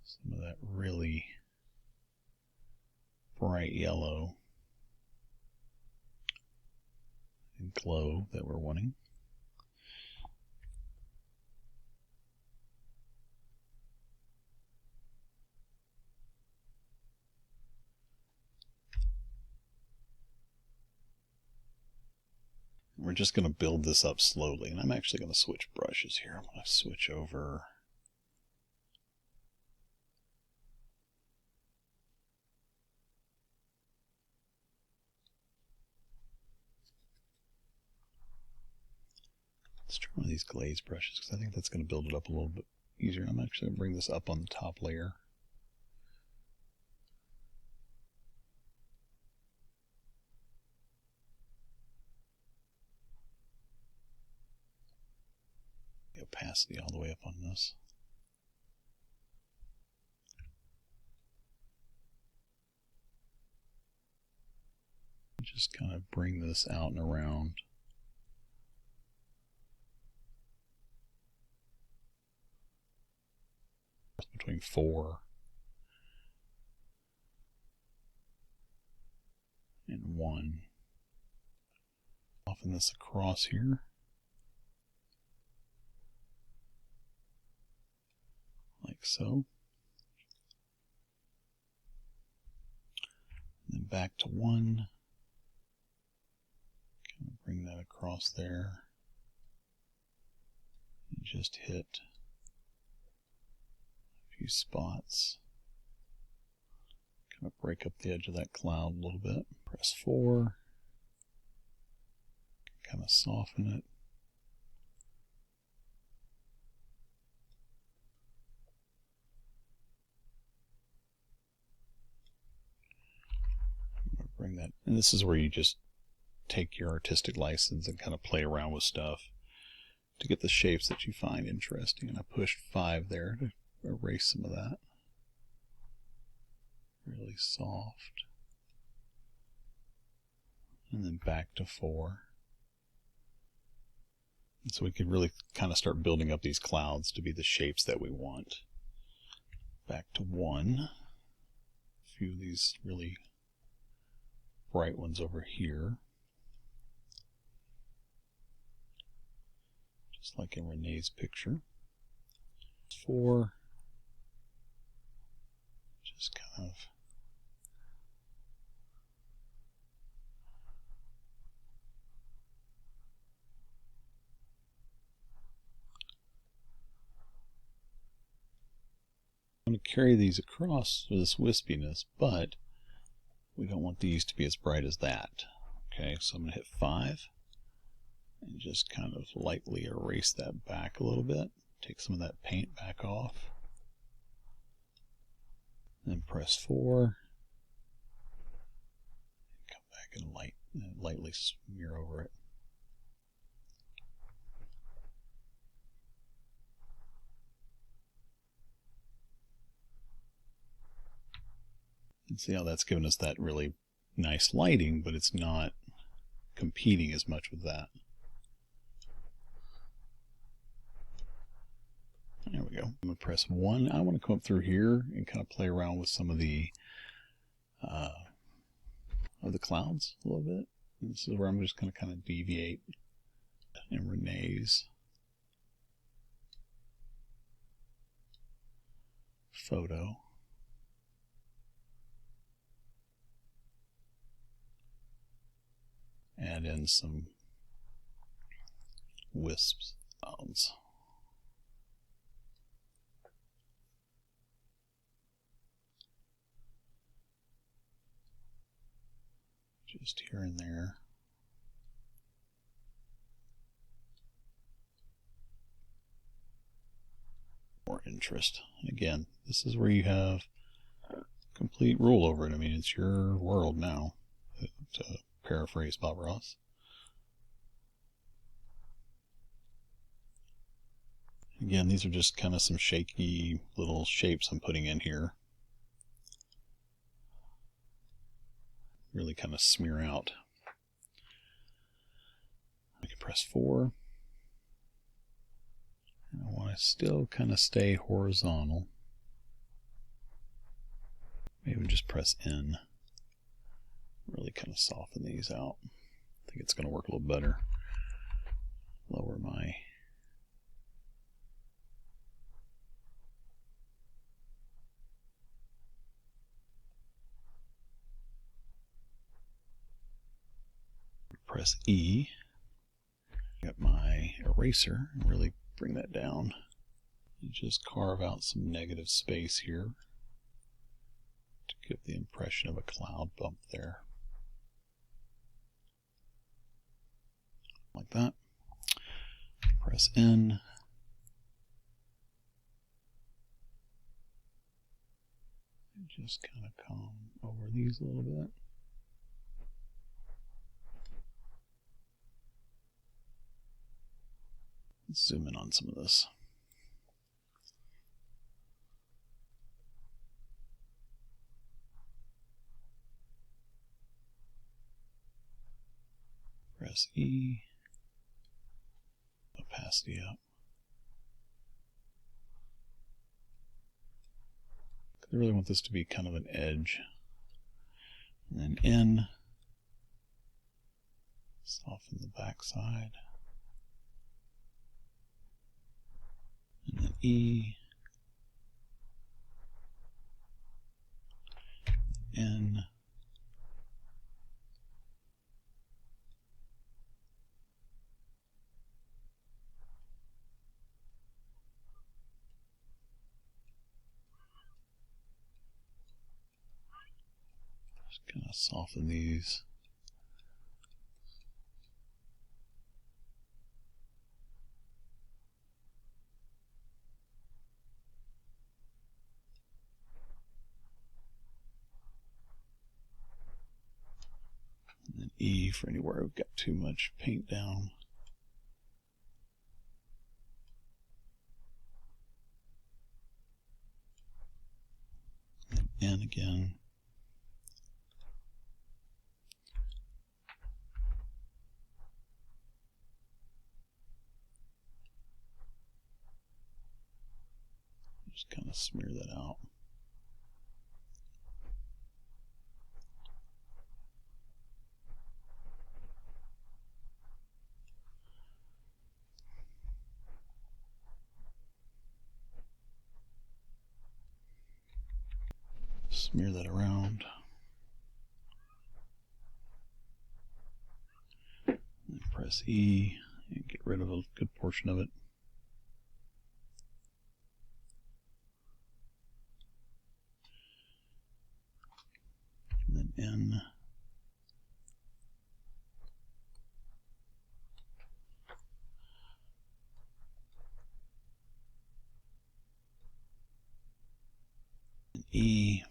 some of that really bright yellow and glow that we're wanting. We're just going to build this up slowly, and I'm actually going to switch brushes here. I'm going to switch over. Let's try one of these glaze brushes because I think that's going to build it up a little bit easier. I'm actually going to bring this up on the top layer. Opacity all the way up on this. Just kind of bring this out and around. Between 4 and 1. Soften this across here. Like so. And then back to 1. Kind of bring that across there. And just hit a few spots. Kind of break up the edge of that cloud a little bit. Press 4. Kind of soften it. Bring that, and this is where you just take your artistic license and kind of play around with stuff to get the shapes that you find interesting. And I pushed 5 there to erase some of that. Really soft. And then back to 4. And so we could really kind of start building up these clouds to be the shapes that we want. Back to 1. A few of these really bright ones over here. Just like in Rene's picture. 4. Just kind of I'm going to carry these across for this wispiness, but we don't want these to be as bright as that. Okay, so I'm going to hit 5 and just kind of lightly erase that back a little bit. Take some of that paint back off. Then press 4. Come back and lightly smear over it. And see how that's given us that really nice lighting, but it's not competing as much with that. There we go. I'm going to press 1. I want to come up through here and kind of play around with some of the clouds a little bit. And this is where I'm just going to kind of deviate in Rene's photo. Add in some wisps clouds. Just here and there. More interest. And again, this is where you have complete rule over it. I mean, it's your world now, to paraphrase Bob Ross. Again, these are just kind of some shaky little shapes I'm putting in here. Really kind of smear out. I can press 4. And I want to still kind of stay horizontal. Maybe just press N. Really kind of soften these out. I think it's going to work a little better. Lower my press E. Get my eraser and really bring that down. And just carve out some negative space here to give the impression of a cloud bump there. Like that. Press N. And just kind of come over these a little bit. Let's zoom in on some of this. Press E. Opacity up. I really want this to be kind of an edge. And then N. Soften the back side. And then E. N. Just kind of soften these. And then E for anywhere we've got too much paint down. And N again. kind of smear that out. Smear that around. And press E and get rid of a good portion of it. And then N. And E.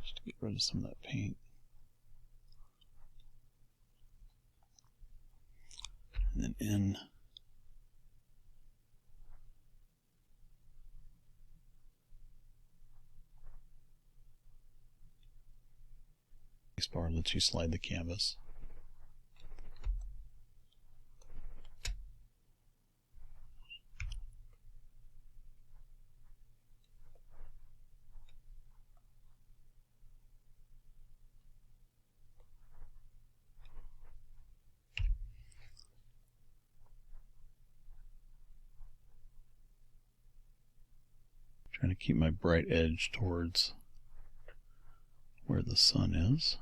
Just to get rid of some of that paint. And then N. Spacebar lets you slide the canvas. Trying to keep my bright edge towards where the sun is.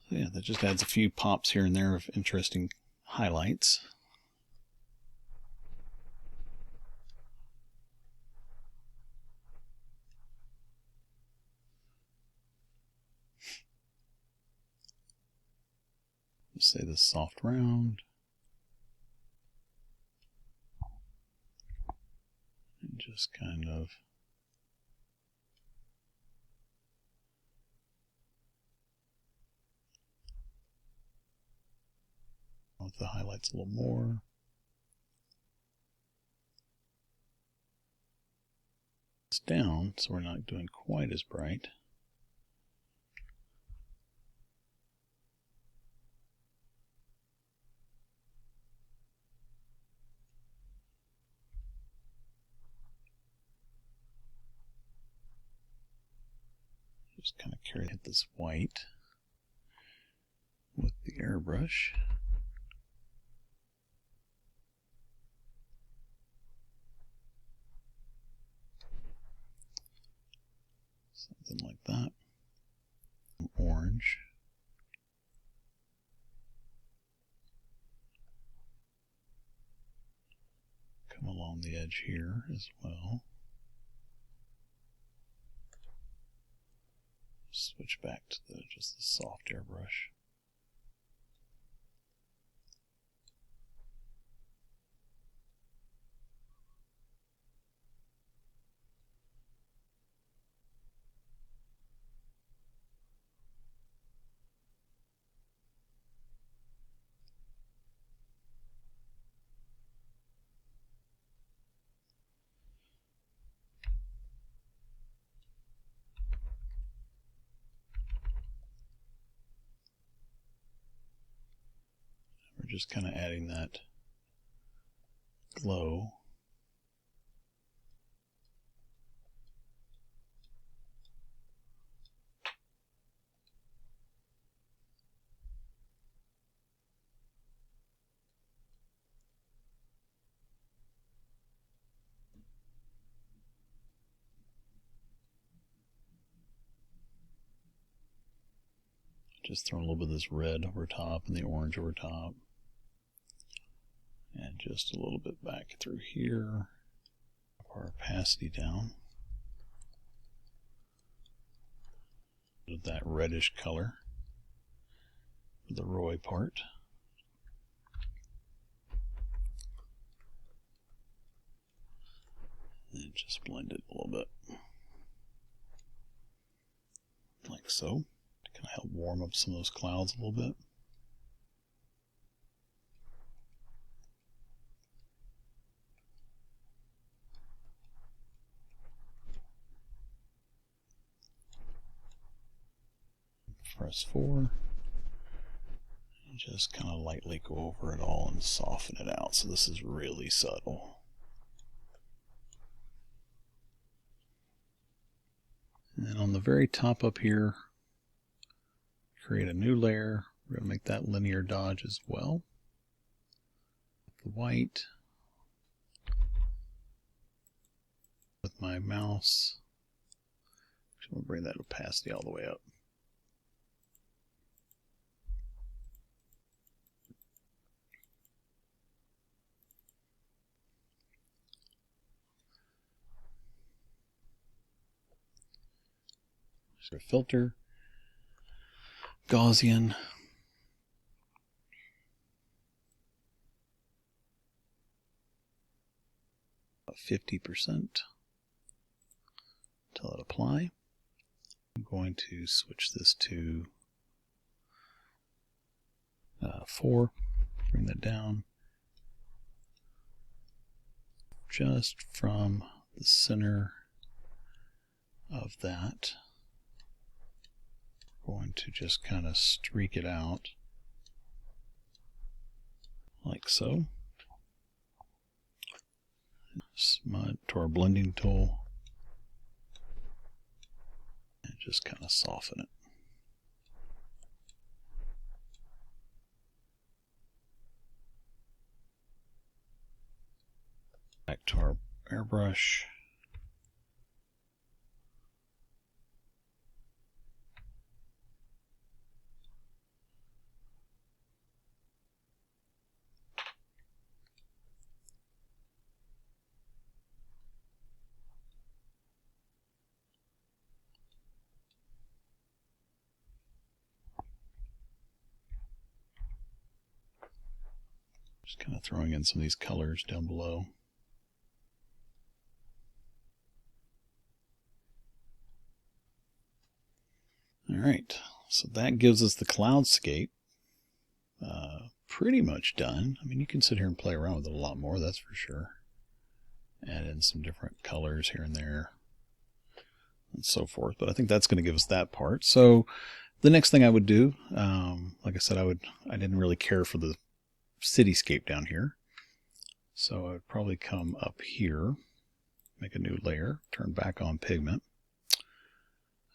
So yeah, that just adds a few pops here and there of interesting highlights. Let's say this soft round. And just kind of with the highlights a little more. It's down, so we're not doing quite as bright. Just kind of carry this white with the airbrush. Something like that. Orange. Come along the edge here as well. Switch back to just the soft airbrush. just kind of adding that glow. Just throwing a little bit of this red over top and the orange over top. And just a little bit back through here. Our opacity down. That reddish color for the Roy part. And just blend it a little bit. Like so. To kind of help warm up some of those clouds a little bit. Press 4, and just kind of lightly go over it all and soften it out. So this is really subtle. And then on the very top up here, create a new layer. We're going to make that linear dodge as well. The white. With my mouse, I'm going to bring that opacity all the way up. So filter, Gaussian, about 50%, until it apply. I'm going to switch this to 4, bring that down, just from the center of that. Going to just kind of streak it out like so. Smudge to our blending tool and just kind of soften it. Back to our airbrush. Just kind of throwing in some of these colors down below. Alright, so that gives us the cloudscape pretty much done. I mean, you can sit here and play around with it a lot more, that's for sure. Add in some different colors here and there and so forth, but I think that's going to give us that part. So the next thing I would do, like I said, I didn't really care for the cityscape down here, so I would probably come up here, make a new layer, turn back on pigment,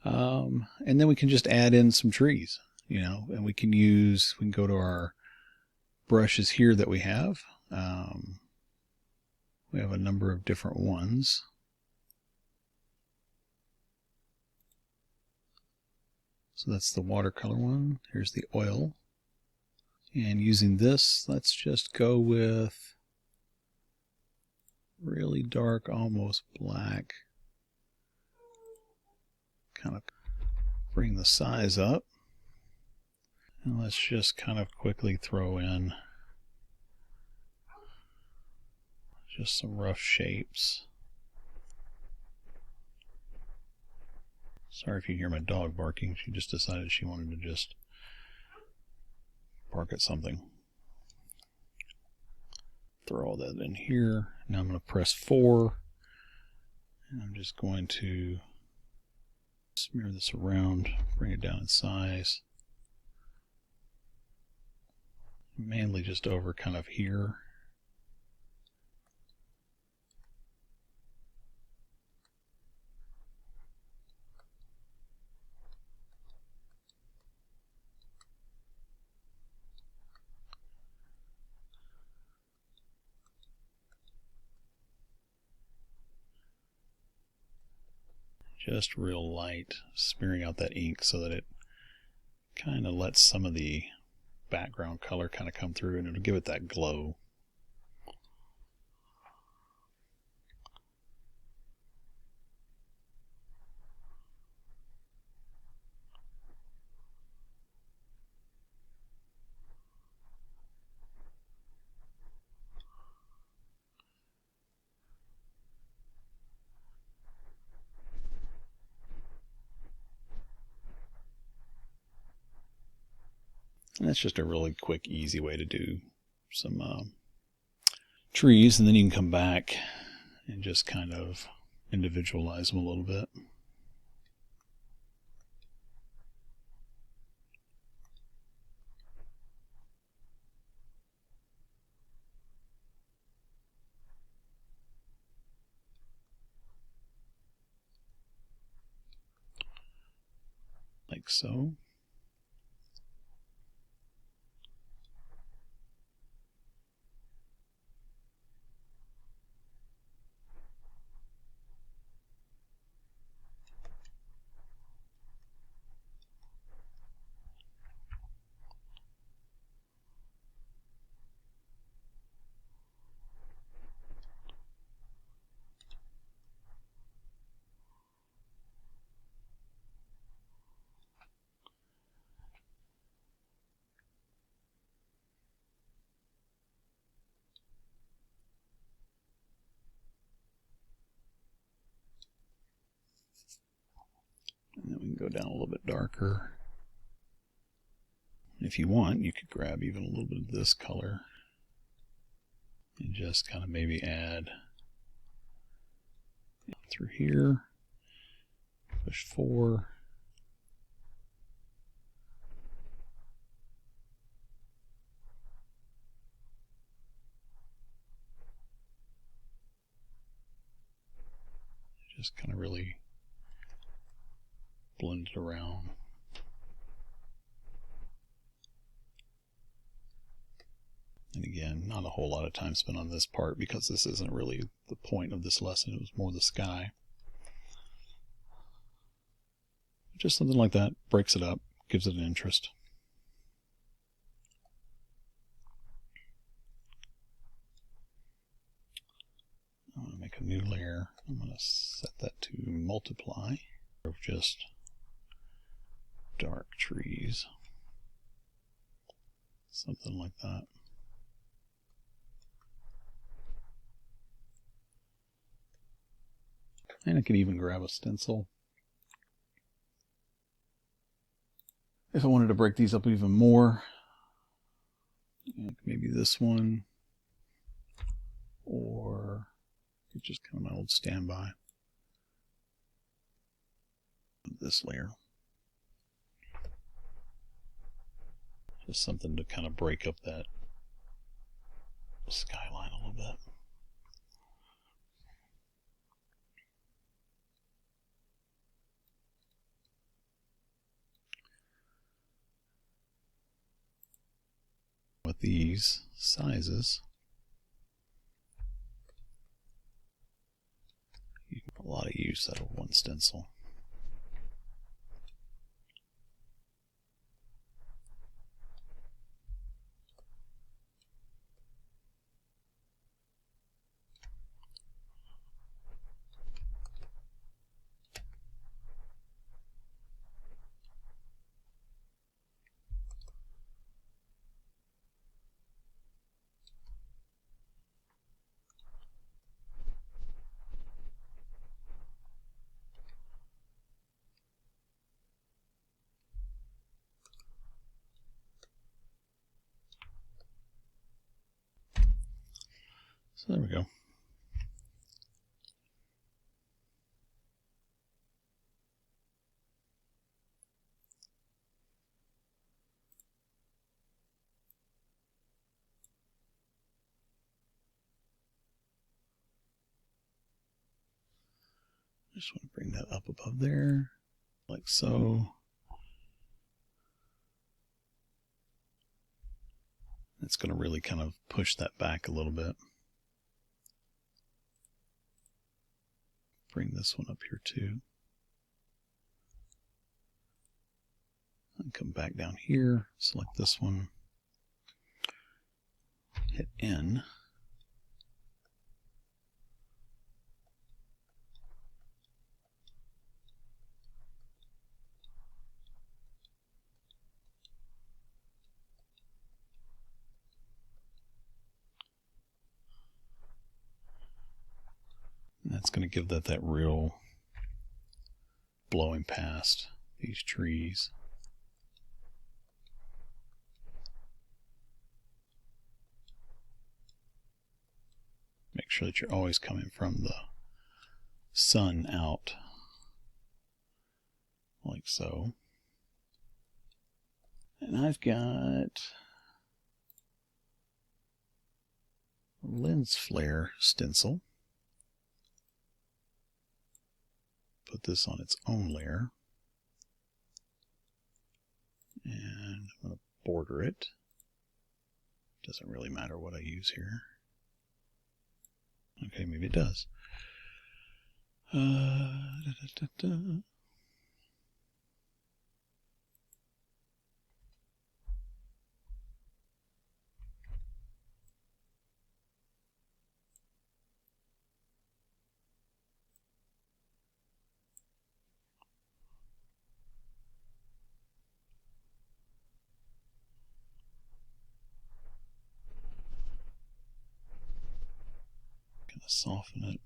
and then we can just add in some trees, you know, and we can go to our brushes here that we have. We have a number of different ones. So that's the watercolor one. Here's the oil. And using this, let's just go with really dark, almost black. Kind of bring the size up. And let's just kind of quickly throw in just some rough shapes. Sorry if you hear my dog barking. She just decided she wanted to just bark at something. Throw all that in here. Now I'm going to press 4. And I'm just going to smear this around, bring it down in size. mainly just over kind of here. Just real light, smearing out that ink so that it kind of lets some of the background color kind of come through, and it'll give it that glow. And that's just a really quick, easy way to do some trees, and then you can come back and just kind of individualize them a little bit. Like so. And then we can go down a little bit darker. If you want, you could grab even a little bit of this color and just kind of maybe add through here, push 4. Just kind of really blend it around. And again, not a whole lot of time spent on this part because this isn't really the point of this lesson. It was more the sky. Just something like that breaks it up, gives it an interest. I'm going to make a new layer. I'm going to set that to multiply of just dark trees. Something like that. And I could even grab a stencil. If I wanted to break these up even more, like maybe this one, or just kind of my old standby. This layer. Just something to kind of break up that skyline a little bit. With these sizes, you get a lot of use out of one stencil. So there we go. Just want to bring that up above there, like so. It's going to really kind of push that back a little bit. Bring this one up here too. And come back down here, select this one, hit N. And that's going to give that real blowing past these trees. Make sure that you're always coming from the sun out, like so. And I've got a lens flare stencil. Put this on its own layer. And I'm going to border it. Doesn't really matter what I use here. Okay, maybe it does. Gonna soften it.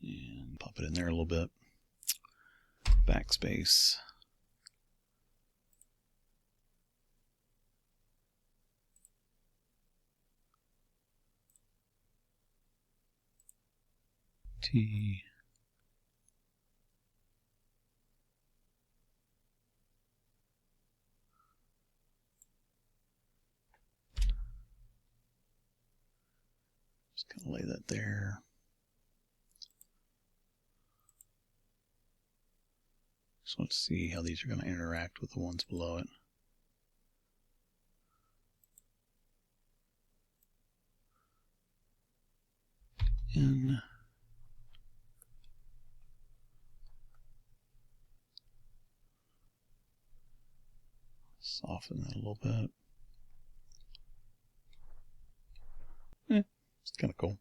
And pop it in there a little bit. Backspace. T. Just kind of lay that there. Just want to see how these are going to interact with the ones below it. In. Soften that a little bit. It's kind of cool.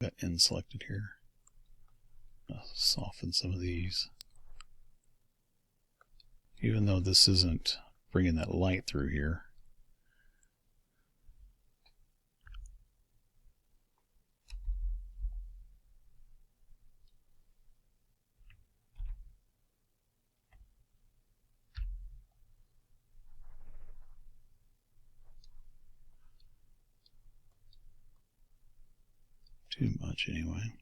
Got N selected here. I'll soften some of these. Even though this isn't bringing that light through here. Too much anyway.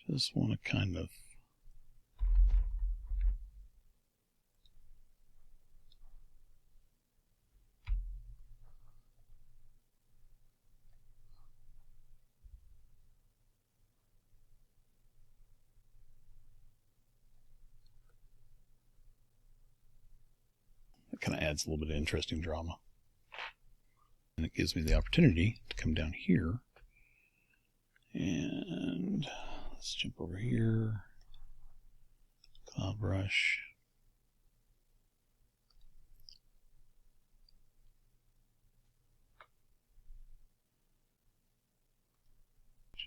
Just want to kind of it kind of adds a little bit of interesting drama. And it gives me the opportunity to come down here and let's jump over here. Cloud brush.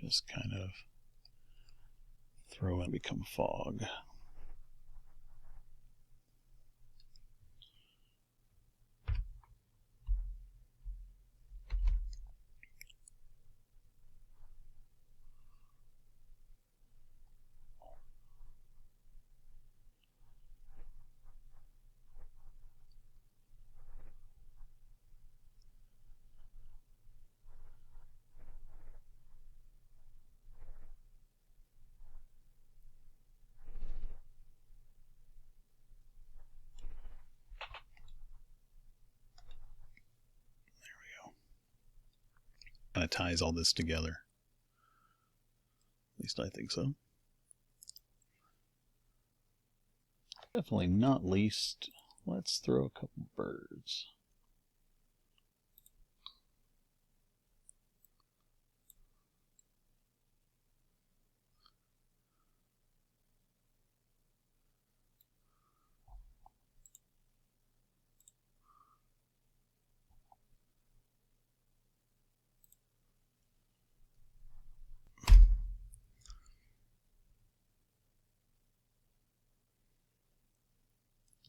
Just kind of throw and become fog. Kind of ties all this together. At least I think so. Definitely not least, let's throw a couple birds.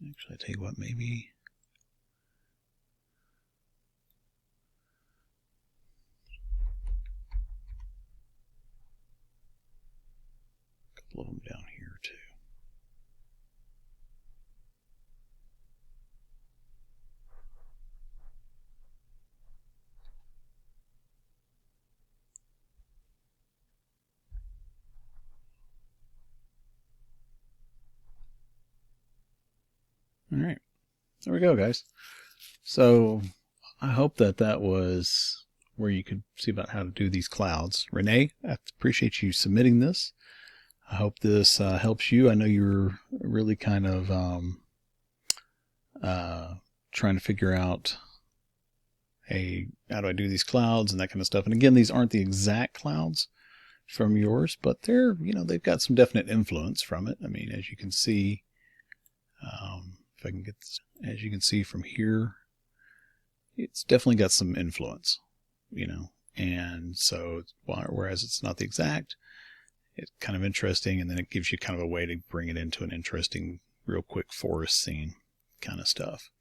Actually, I tell you what, maybe a couple of them down here too. All right, there we go, guys. So I hope that was where you could see about how to do these clouds. Rene, I appreciate you submitting this. I hope this helps you. I know you're really kind of trying to figure out, hey, how do I do these clouds and that kind of stuff. And again, these aren't the exact clouds from yours, but they're, they've got some definite influence from it. I mean, as you can see, if I can get this, as you can see from here, it's definitely got some influence, and so whereas it's not the exact, it's kind of interesting, and then it gives you kind of a way to bring it into an interesting, real quick forest scene kind of stuff.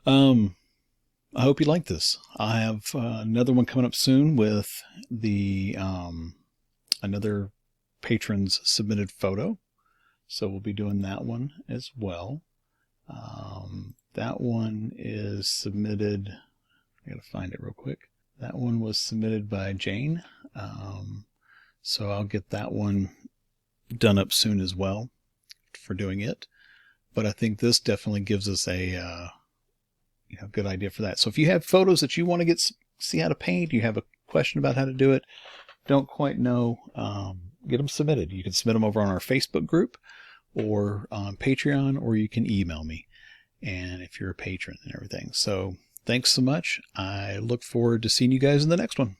I hope you like this. I have another one coming up soon with the another patron's submitted photo. So we'll be doing that one as well. That one is submitted. I gotta find it real quick. That one was submitted by Jayne. So I'll get that one done up soon as well for doing it. But I think this definitely gives us a good idea for that. So if you have photos that you want to see how to paint, you have a question about how to do it, don't quite know, get them submitted. You can submit them over on our Facebook group or on Patreon, or you can email me, and if you're a patron and everything. So thanks so much. I look forward to seeing you guys in the next one.